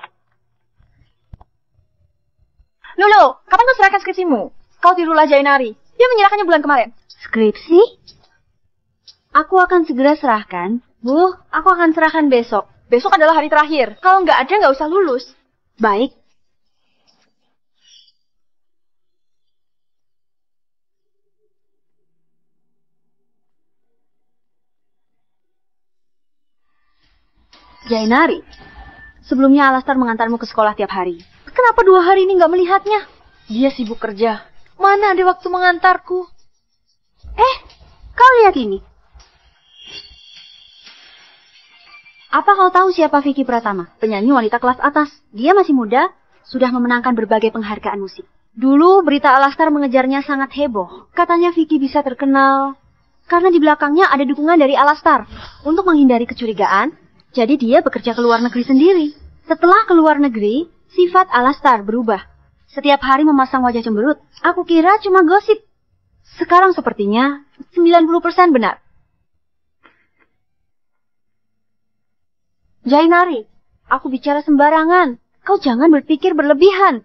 Lulu, kapan kau serahkan skripsimu? Kau tirulah Jainari. Dia menyerahkannya bulan kemarin. Skripsi? Aku akan segera serahkan. Bu, aku akan serahkan besok. Besok adalah hari terakhir. Kalau nggak ada, nggak usah lulus. Baik. Jainari, sebelumnya Alastar mengantarmu ke sekolah tiap hari. Kenapa 2 hari ini nggak melihatnya? Dia sibuk kerja. Mana ada waktu mengantarku? Kau lihat ini. Apa kau tahu siapa Vicky Pratama? Penyanyi wanita kelas atas. Dia masih muda, sudah memenangkan berbagai penghargaan musik. Dulu berita Alastar mengejarnya sangat heboh. Katanya Vicky bisa terkenal karena di belakangnya ada dukungan dari Alastar. Untuk menghindari kecurigaan, jadi dia bekerja ke luar negeri sendiri. Setelah ke luar negeri, sifat Alastar berubah. Setiap hari memasang wajah cemberut. Aku kira cuma gosip. Sekarang sepertinya 90% benar. Jainari, aku bicara sembarangan. Kau jangan berpikir berlebihan.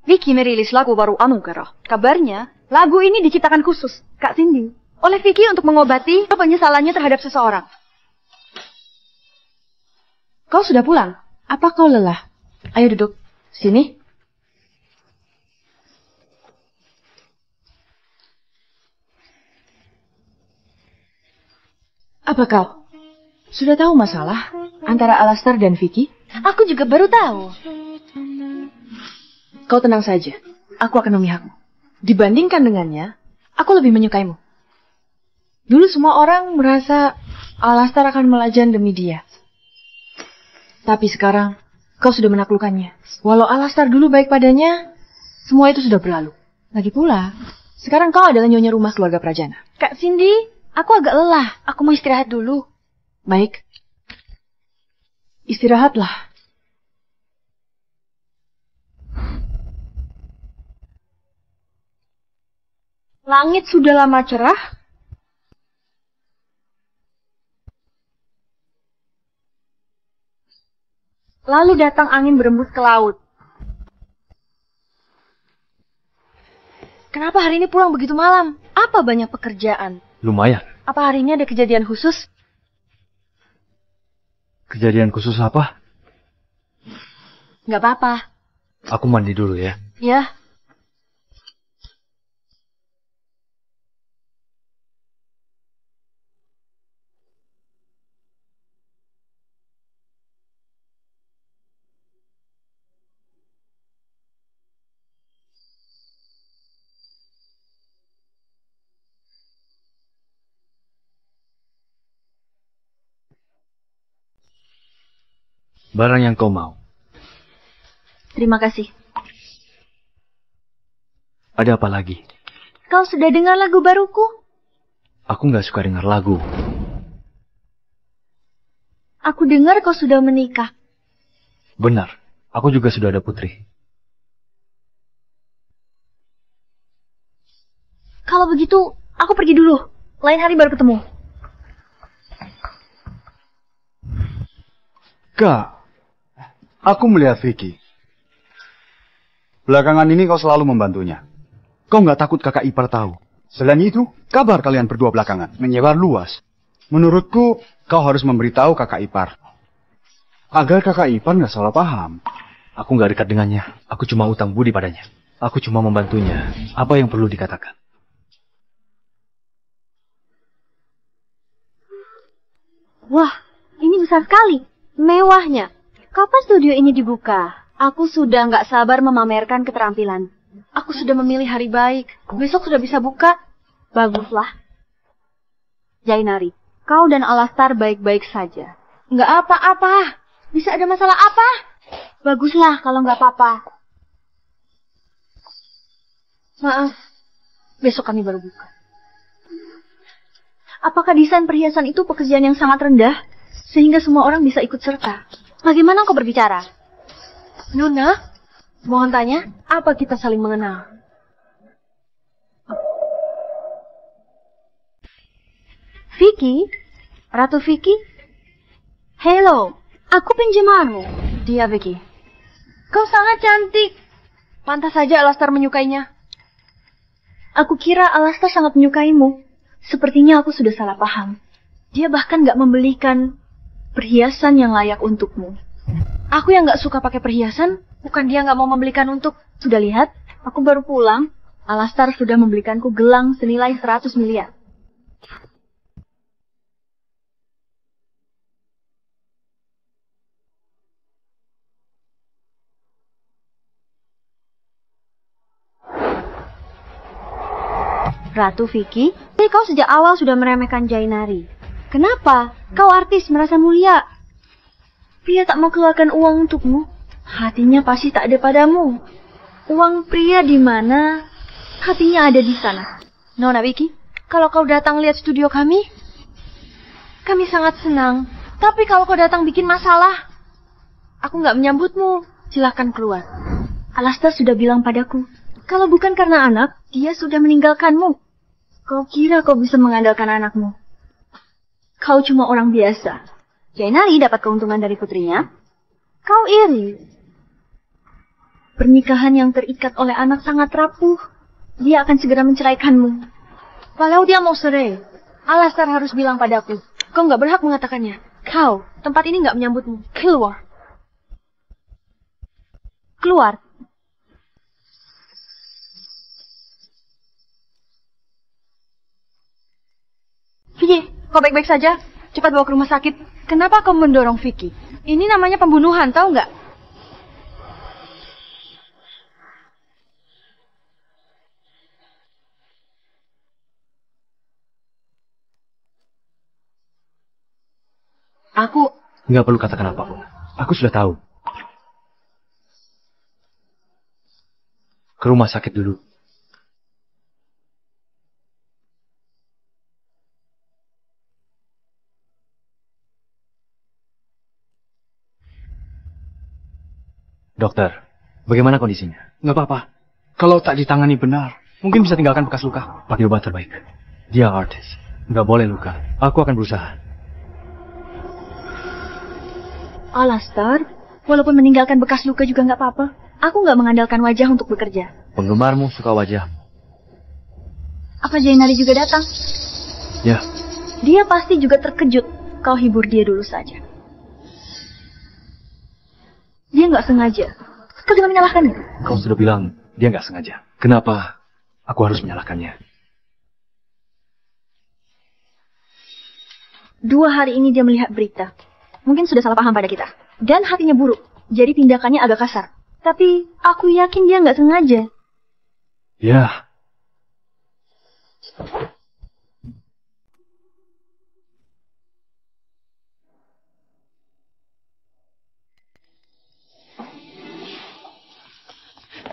Vicky merilis lagu baru Anugerah. Kabarnya, lagu ini diciptakan khusus, Kak Cindy, oleh Vicky untuk mengobati penyesalannya terhadap seseorang. Kau sudah pulang? Apa kau lelah? Ayo duduk. Sini. Apa kau sudah tahu masalah antara Alastar dan Vicky? Aku juga baru tahu. Kau tenang saja. Aku akan memihakmu. Dibandingkan dengannya, aku lebih menyukaimu. Dulu semua orang merasa Alastar akan melajang demi dia. Tapi sekarang, kau sudah menaklukkannya. Walau Alastar dulu baik padanya, semua itu sudah berlalu. Lagi pula, sekarang kau adalah nyonya rumah keluarga Prajana. Kak Cindy, aku agak lelah. Aku mau istirahat dulu. Baik. Istirahatlah. Langit sudah lama cerah. Lalu datang angin berembus ke laut. Kenapa hari ini pulang begitu malam? Apa banyak pekerjaan? Lumayan. Apa hari ini ada kejadian khusus? Kejadian khusus apa? Nggak apa-apa. Aku mandi dulu ya. Ya. Barang yang kau mau. Terima kasih. Ada apa lagi? Kau sudah dengar lagu baruku? Aku nggak suka dengar lagu. Aku dengar kau sudah menikah. Benar, aku juga sudah ada putri. Kalau begitu, aku pergi dulu. Lain hari baru ketemu. Kak, aku melihat Vicky. Belakangan ini kau selalu membantunya. Kau nggak takut kakak ipar tahu. Selain itu, kabar kalian berdua belakangan menyebar luas. Menurutku, kau harus memberitahu kakak ipar. Agar kakak ipar nggak salah paham. Aku nggak dekat dengannya. Aku cuma utang budi padanya. Aku cuma membantunya. Apa yang perlu dikatakan? Wah, ini besar sekali. Mewahnya. Kapan studio ini dibuka? Aku sudah nggak sabar memamerkan keterampilan. Aku sudah memilih hari baik. Besok sudah bisa buka. Baguslah. Jainari, kau dan Alastar baik-baik saja. Nggak apa-apa. Bisa ada masalah apa? Baguslah kalau nggak apa-apa. Maaf. Besok kami baru buka. Apakah desain perhiasan itu pekerjaan yang sangat rendah? Sehingga semua orang bisa ikut serta. Bagaimana kau berbicara? Nona, mohon tanya, apa kita saling mengenal? Vicky? Ratu Vicky? Hello, aku pinjamanmu. Dia Vicky. Kau sangat cantik. Pantas saja Alastar menyukainya. Aku kira Alastar sangat menyukaimu. Sepertinya aku sudah salah paham. Dia bahkan gak membelikan perhiasan yang layak untukmu. Aku yang gak suka pakai perhiasan, bukan dia gak mau membelikan untuk. Sudah lihat? Aku baru pulang. Alastar sudah membelikanku gelang senilai 100 miliar. Ratu Vicky, kau sejak awal sudah meremehkan Jainari. Kenapa? Kau artis merasa mulia. Pria tak mau keluarkan uang untukmu. Hatinya pasti tak ada padamu. Uang pria di mana, hatinya ada di sana. Nona Vicky, kalau kau datang lihat studio kami sangat senang. Tapi kalau kau datang bikin masalah, aku nggak menyambutmu. Silahkan keluar. Alastar sudah bilang padaku, kalau bukan karena anak, dia sudah meninggalkanmu. Kau kira kau bisa mengandalkan anakmu? Kau cuma orang biasa. Jainari dapat keuntungan dari putrinya. Kau iri. Pernikahan yang terikat oleh anak sangat rapuh. Dia akan segera menceraikanmu. Walau dia mau cerai, Alastar harus bilang padaku. Kau nggak berhak mengatakannya. Kau, tempat ini nggak menyambutmu. Keluar. Keluar. Vicky, kau baik-baik saja? Cepat bawa ke rumah sakit. Kenapa kau mendorong Vicky? Ini namanya pembunuhan, tahu nggak? Aku... Nggak perlu katakan apapun. Aku sudah tahu. Ke rumah sakit dulu. Dokter, bagaimana kondisinya? Nggak apa-apa. Kalau tak ditangani benar, mungkin bisa tinggalkan bekas luka. Pakai obat terbaik. Dia artis. Nggak boleh luka. Aku akan berusaha. Alastar, walaupun meninggalkan bekas luka juga nggak apa-apa. Aku nggak mengandalkan wajah untuk bekerja. Penggemarmu suka wajah. Apa Jainari juga datang? Ya, Dia pasti juga terkejut. Kau hibur dia dulu saja. Dia nggak sengaja. Kau jangan menyalahkannya. kau sudah bilang dia nggak sengaja. Kenapa aku harus menyalahkannya? 2 hari ini dia melihat berita. Mungkin sudah salah paham pada kita. Dan hatinya buruk. Jadi tindakannya agak kasar. Tapi aku yakin dia nggak sengaja. Ya,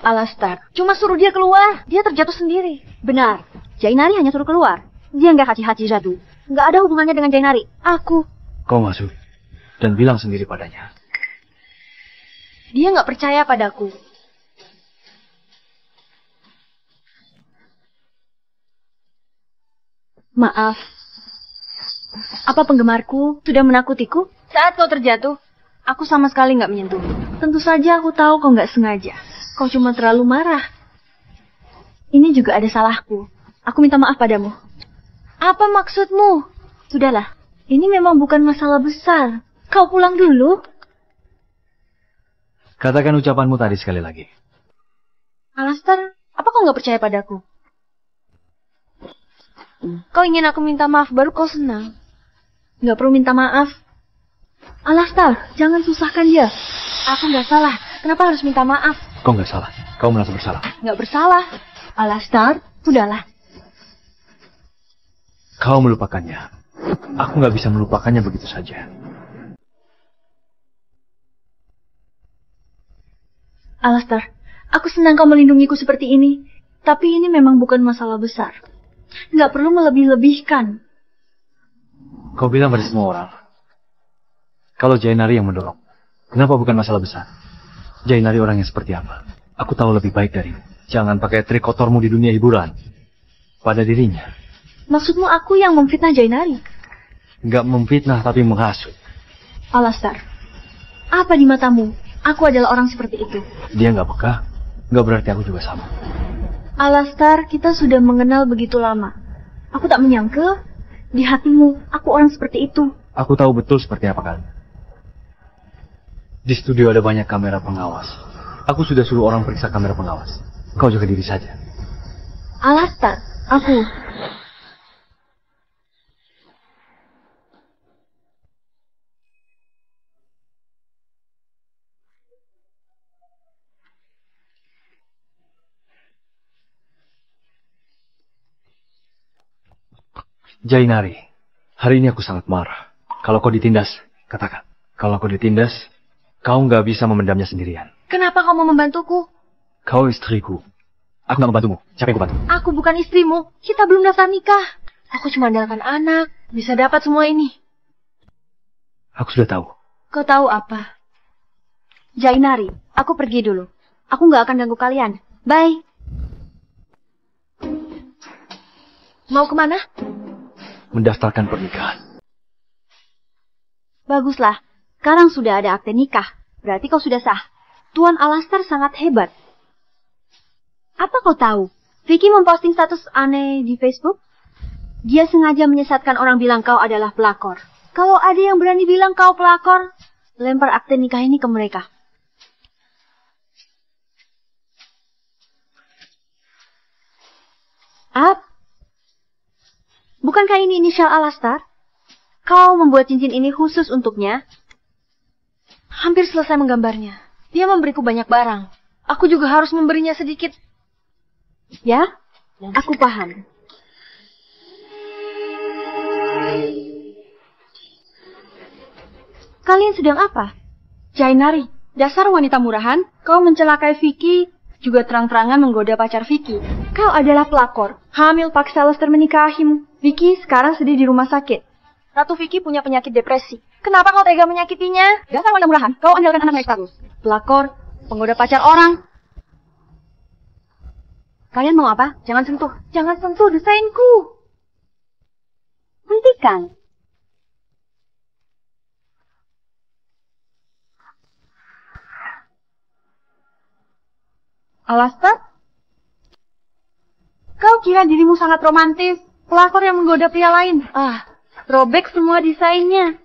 Alastar, cuma suruh dia keluar. Dia terjatuh sendiri. Benar. Jainari hanya suruh keluar. Dia nggak haji-haji jatuh. Nggak ada hubungannya dengan Jainari. Aku. kau masuk dan bilang sendiri padanya. Dia nggak percaya padaku. Maaf. Apa penggemarku sudah menakutiku? Saat kau terjatuh, aku sama sekali nggak menyentuh. Tentu saja aku tahu kau nggak sengaja. Kau cuma terlalu marah. Ini juga ada salahku. Aku minta maaf padamu. Apa maksudmu? Sudahlah, ini memang bukan masalah besar. Kau pulang dulu. Katakan ucapanmu tadi sekali lagi. Alastar, apa kau nggak percaya padaku? Kau ingin aku minta maaf baru kau senang. Nggak perlu minta maaf. Alastar, jangan susahkan dia. Aku nggak salah. Kenapa harus minta maaf? Kau nggak salah. Kau merasa bersalah. Nggak bersalah. Alastar, sudahlah. Kau melupakannya. Aku nggak bisa melupakannya begitu saja. Alastar, aku senang kau melindungiku seperti ini. Tapi ini memang bukan masalah besar. Nggak perlu melebih-lebihkan. Kau bilang pada semua orang, kalau Jainari yang mendorong, kenapa bukan masalah besar? Jainari orang yang seperti apa? Aku tahu lebih baik darimu. Jangan pakai trik kotormu di dunia hiburan. Pada dirinya. Maksudmu aku yang memfitnah Jainari? Nggak memfitnah tapi menghasut. Alastar, apa di matamu? Aku adalah orang seperti itu. Dia nggak peka, nggak berarti aku juga sama. Alastar, kita sudah mengenal begitu lama. Aku tak menyangka di hatimu aku orang seperti itu. Aku tahu betul seperti apa kalian. Di studio ada banyak kamera pengawas. Aku sudah suruh orang periksa kamera pengawas. Kau jaga diri saja. Alastar, aku. Jainari, hari ini aku sangat marah. Kalau kau ditindas, katakan. Kalau kau ditindas, kau nggak bisa memendamnya sendirian. Kenapa kau mau membantuku? Kau istriku. Aku nggak membantumu. Siapa yang kau bantu? Aku bukan istrimu. Kita belum daftar nikah. Aku cuma andalkan anak. Bisa dapat semua ini. Aku sudah tahu. Kau tahu apa? Jainari, aku pergi dulu. Aku nggak akan ganggu kalian. Bye. Mau kemana? Mendaftarkan pernikahan. Baguslah. Sekarang sudah ada akte nikah. Berarti kau sudah sah. Tuan Alastar sangat hebat. Apa kau tahu? Vicky memposting status aneh di Facebook. Dia sengaja menyesatkan orang bilang kau adalah pelakor. Kalau ada yang berani bilang kau pelakor, lempar akte nikah ini ke mereka. Ap, bukankah ini inisial Alastar? Kau membuat cincin ini khusus untuknya. Hampir selesai menggambarnya. Dia memberiku banyak barang. Aku juga harus memberinya sedikit. Ya, aku paham. Kalian sedang apa? Jainari, dasar wanita murahan, kau mencelakai Vicky, juga terang-terangan menggoda pacar Vicky. Kau adalah pelakor. Hamil paksa Alastair menikahimu. Vicky sekarang sedih di rumah sakit. Ratu Vicky punya penyakit depresi. Kenapa kau tega menyakitinya? Dasar wanita murahan, kau andalkan anak naik status. Pelakor, penggoda pacar orang. Kalian mau apa? Jangan sentuh. Jangan sentuh desainku. Hentikan. Alastair? Kau kira dirimu sangat romantis? Pelakor yang menggoda pria lain. Robek semua desainnya.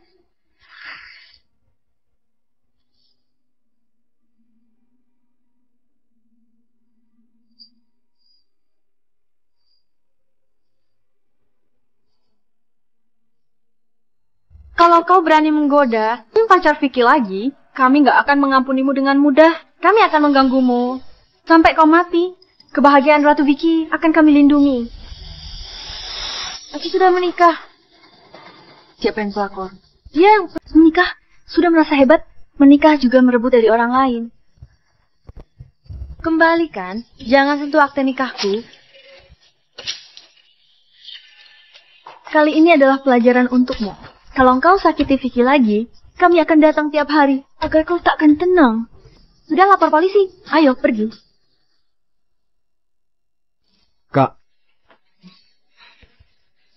Kalau kau berani menggoda pacar Vicky lagi, kami nggak akan mengampunimu dengan mudah. Kami akan mengganggumu sampai kau mati. Kebahagiaan Ratu Vicky akan kami lindungi. Aku sudah menikah. Siapa yang pelakor? Dia yang menikah. Sudah merasa hebat. Menikah juga merebut dari orang lain. Kembalikan. Jangan sentuh akte nikahku. Kali ini adalah pelajaran untukmu. Kalau engkau sakiti Vicky lagi, kami akan datang tiap hari agar kau takkan tenang. Sudah lapor polisi. Ayo pergi. Kak,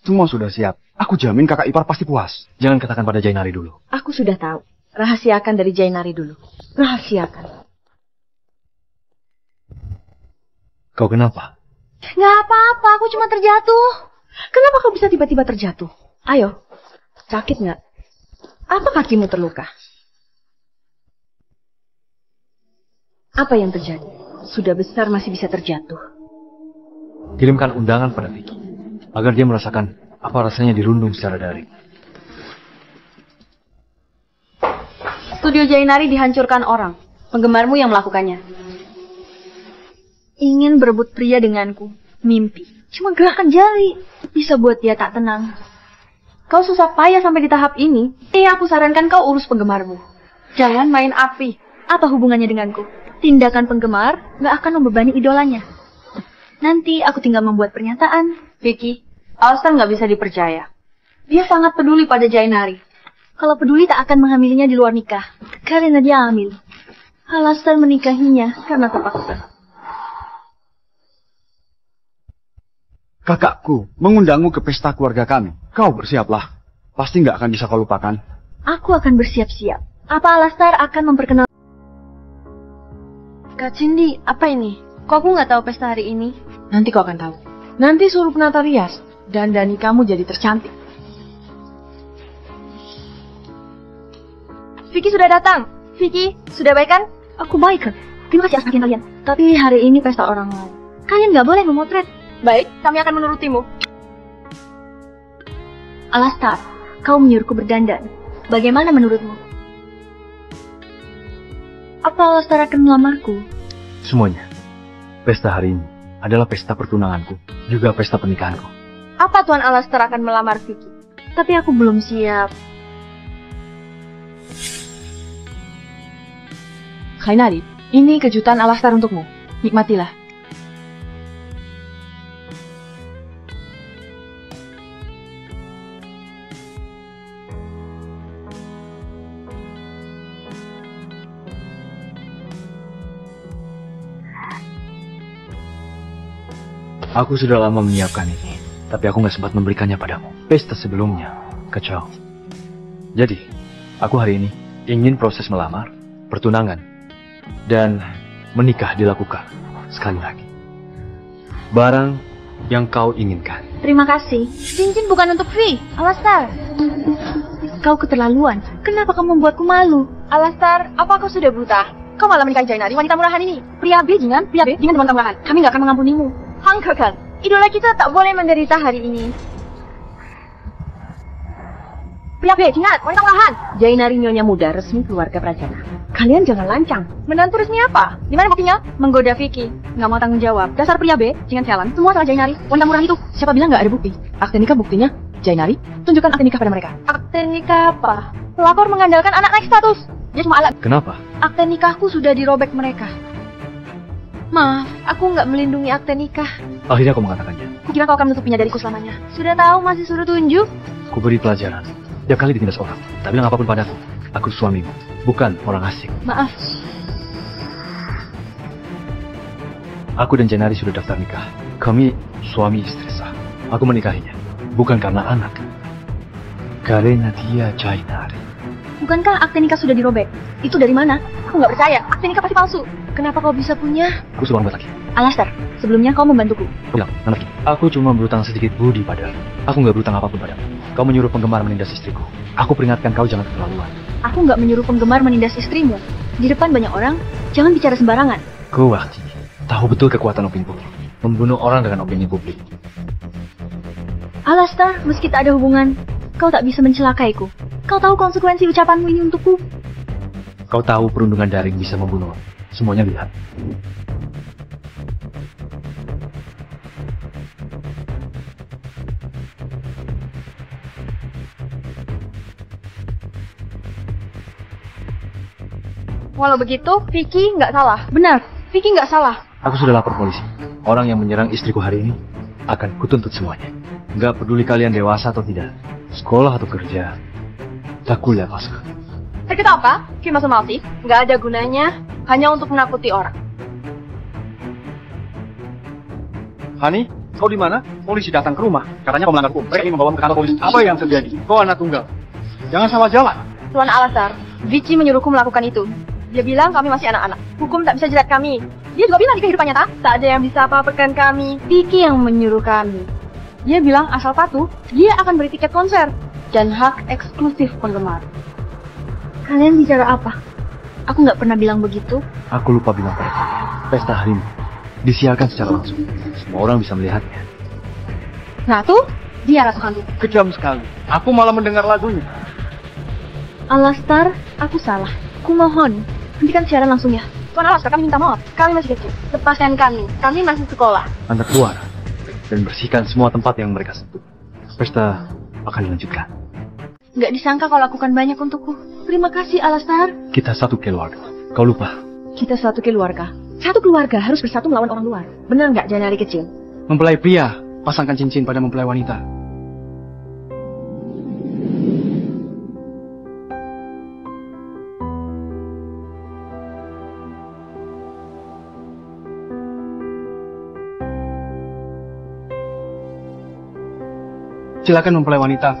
semua sudah siap. Aku jamin kakak ipar pasti puas. Jangan katakan pada Jainari dulu. Aku sudah tahu. Rahasiakan dari Jainari dulu. Rahasiakan. Kau kenapa? Nggak apa-apa, aku cuma terjatuh. Kenapa kau bisa tiba-tiba terjatuh? Ayo, sakit nggak? Apa kakimu terluka? Apa yang terjadi? Sudah besar masih bisa terjatuh. Kirimkan undangan pada Vicky, agar dia merasakan apa rasanya dirundung secara daring. Studio Jainari dihancurkan orang. Penggemarmu yang melakukannya. Ingin berebut pria denganku. Mimpi. Cuma gerakan jari bisa buat dia tak tenang. Kau susah payah sampai di tahap ini. Aku sarankan kau urus penggemarmu. Jangan main api. Apa hubungannya denganku? Tindakan penggemar gak akan membebani idolanya. Nanti aku tinggal membuat pernyataan. Vicky, Alastair nggak bisa dipercaya. Dia sangat peduli pada Jainari. Kalau peduli tak akan menghamilinya di luar nikah. Karena dia hamil. Alastair menikahinya karena terpaksa. Kakakku mengundangmu ke pesta keluarga kami. Kau bersiaplah. Pasti nggak akan bisa kau lupakan. Aku akan bersiap-siap. Apa Alastair akan memperkenalkan? Kak Cindy, apa ini? Kok aku nggak tahu pesta hari ini? Nanti kau akan tahu. Nanti suruh penata rias. Dandani kamu jadi tercantik. Vicky sudah datang. Vicky, sudah baik kan? Aku baik kan? Terima kasih atas perhatian kalian. Tapi hari ini pesta orang lain. Kalian nggak boleh memotret. Baik, kami akan menurutimu. Alastair, kau menyuruhku berdandan. Bagaimana menurutmu? Apa Alastair akan melamarku? Semuanya. Pesta hari ini adalah pesta pertunanganku, juga pesta pernikahanku. Apa Tuan Alastair akan melamar Vicky? Tapi aku belum siap. Jainari, ini kejutan Alastair untukmu. Nikmatilah. Aku sudah lama menyiapkan ini, tapi aku nggak sempat memberikannya padamu. Pesta sebelumnya kacau. Jadi, aku hari ini ingin proses melamar, pertunangan, dan menikah dilakukan sekali lagi. Barang yang kau inginkan. Terima kasih. Cincin bukan untuk Vi, Alastair. Kau keterlaluan. Kenapa kamu membuatku malu? Alastair, apa kau sudah buta? Kau malah menikahi Jainari, wanita murahan ini. Pria B, jangan teman murahan. Kami nggak akan mengampunimu. Hangkakan. Idola kita tak boleh menderita hari ini. Pria B, ingat, wanita murahan. Jainari nyonya muda resmi keluarga Prajana. Kalian jangan lancang. Menantu resmi apa? Di mana buktinya? Menggoda Vicky. Nggak mau tanggung jawab. Dasar pria B, jangan sialan. Semua salah Jainari. Wanita murahan itu. Siapa bilang nggak ada bukti? Akte nikah buktinya Jainari. Tunjukkan akte nikah pada mereka. Akte nikah apa? Pelakor mengandalkan anak naik status. Dia cuma alat. Kenapa? Akte nikahku sudah dirobek mereka. Maaf, aku nggak melindungi akte nikah. Akhirnya kau mengatakannya. Kukira kau akan menutupinya dariku selamanya. Sudah tahu masih suruh tunjuk? Ku beri pelajaran. Tiap kali ditindas orang, tak bilang apapun padaku. Aku suamimu, bukan orang asing. Maaf. Aku dan Jainari sudah daftar nikah. Kami suami istri sah. Aku menikahinya, bukan karena anak. Karena dia Jainari. Bukankah akte nikah sudah dirobek? Itu dari mana? Aku nggak percaya. Akte nikah pasti palsu. Kenapa kau bisa punya? Aku seorang buat lagi. Alastar, sebelumnya kau membantuku. Kau bilang, Nanaki, aku cuma berutang sedikit budi padamu. Aku nggak berutang apapun padamu. Kau menyuruh penggemar menindas istriku. Aku peringatkan kau jangan keterlaluan. Aku nggak menyuruh penggemar menindas istrimu. Di depan banyak orang, jangan bicara sembarangan. Kau Wahji, tahu betul kekuatan opini publik. Membunuh orang dengan opini publik. Alastar, meski tak ada hubungan, kau tak bisa mencelakaiku. Kau tahu konsekuensi ucapanmu ini untukku? Kau tahu perundungan daring bisa membunuh. Semuanya lihat. Walau begitu, Vicky nggak salah. Benar, Vicky nggak salah. Aku sudah lapor polisi. Orang yang menyerang istriku hari ini akan kutuntut semuanya. Nggak peduli kalian dewasa atau tidak, sekolah atau kerja, tak kuliah pasca. Terkita apa? Kima Sumalti? Nggak ada gunanya, hanya untuk menakuti orang. Hani, kau di mana? Polisi datang ke rumah. Katanya kau melanggar hukum. Mereka ingin membawa ke kantor polisi. Apa yang terjadi? Kau anak tunggal. Jangan salah jalan. Tuan Alastar, Vicky menyuruhku melakukan itu. Dia bilang kami masih anak-anak. Hukum tak bisa jerat kami. Dia juga bilang di kehidupan nyata, tak ada yang bisa apa-apakan kami. Vicky yang menyuruh kami. Dia bilang asal patuh, dia akan beri tiket konser dan hak eksklusif penggemar. Kalian bicara apa? Aku nggak pernah bilang begitu. Aku lupa bilang pada kalian. Pesta hari ini disiarkan secara langsung. Semua orang bisa melihatnya. Ratu, dia Ratu Hantu. Kejam sekali. Aku malah mendengar lagunya. Alastar, aku salah. Aku mohon, hentikan siaran langsung ya. Tuan Alastar, kami minta maaf. Kami masih kecil. Lepaskan kami. Kami masih sekolah. Anda keluar dan bersihkan semua tempat yang mereka sentuh. Pesta akan dilanjutkan. Nggak disangka kau lakukan banyak untukku. Terima kasih, Alastar. Kita satu keluarga. Kau lupa? Kita satu keluarga. Satu keluarga harus bersatu melawan orang luar. Benar nggak, Jainari kecil? Mempelai pria, pasangkan cincin pada mempelai wanita. Silakan mempelai wanita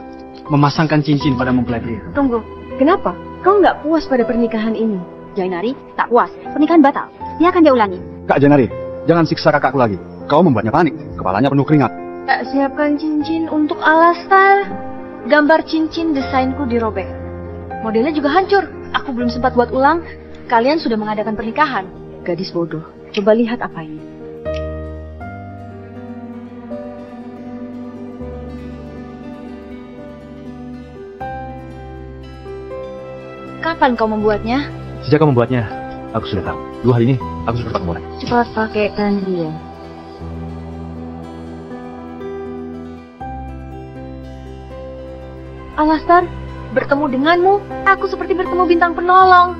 memasangkan cincin pada mempelai pria. Tunggu, kenapa? Kau nggak puas pada pernikahan ini? Jainari, tak puas. Pernikahan batal. Dia akan diulangi. Kak Jainari, jangan siksa kakakku lagi. Kau membuatnya panik. Kepalanya penuh keringat. Tak siapkan cincin untuk Alastar. Gambar cincin desainku dirobek. Modelnya juga hancur. Aku belum sempat buat ulang. Kalian sudah mengadakan pernikahan. Gadis bodoh. Coba lihat apa ini. Kapan kau membuatnya? Sejak kau membuatnya, aku sudah tahu. 2 hari ini, aku sudah dapat mulai. Cepat pakaikan dia. Alastar, bertemu denganmu, aku seperti bertemu bintang penolong.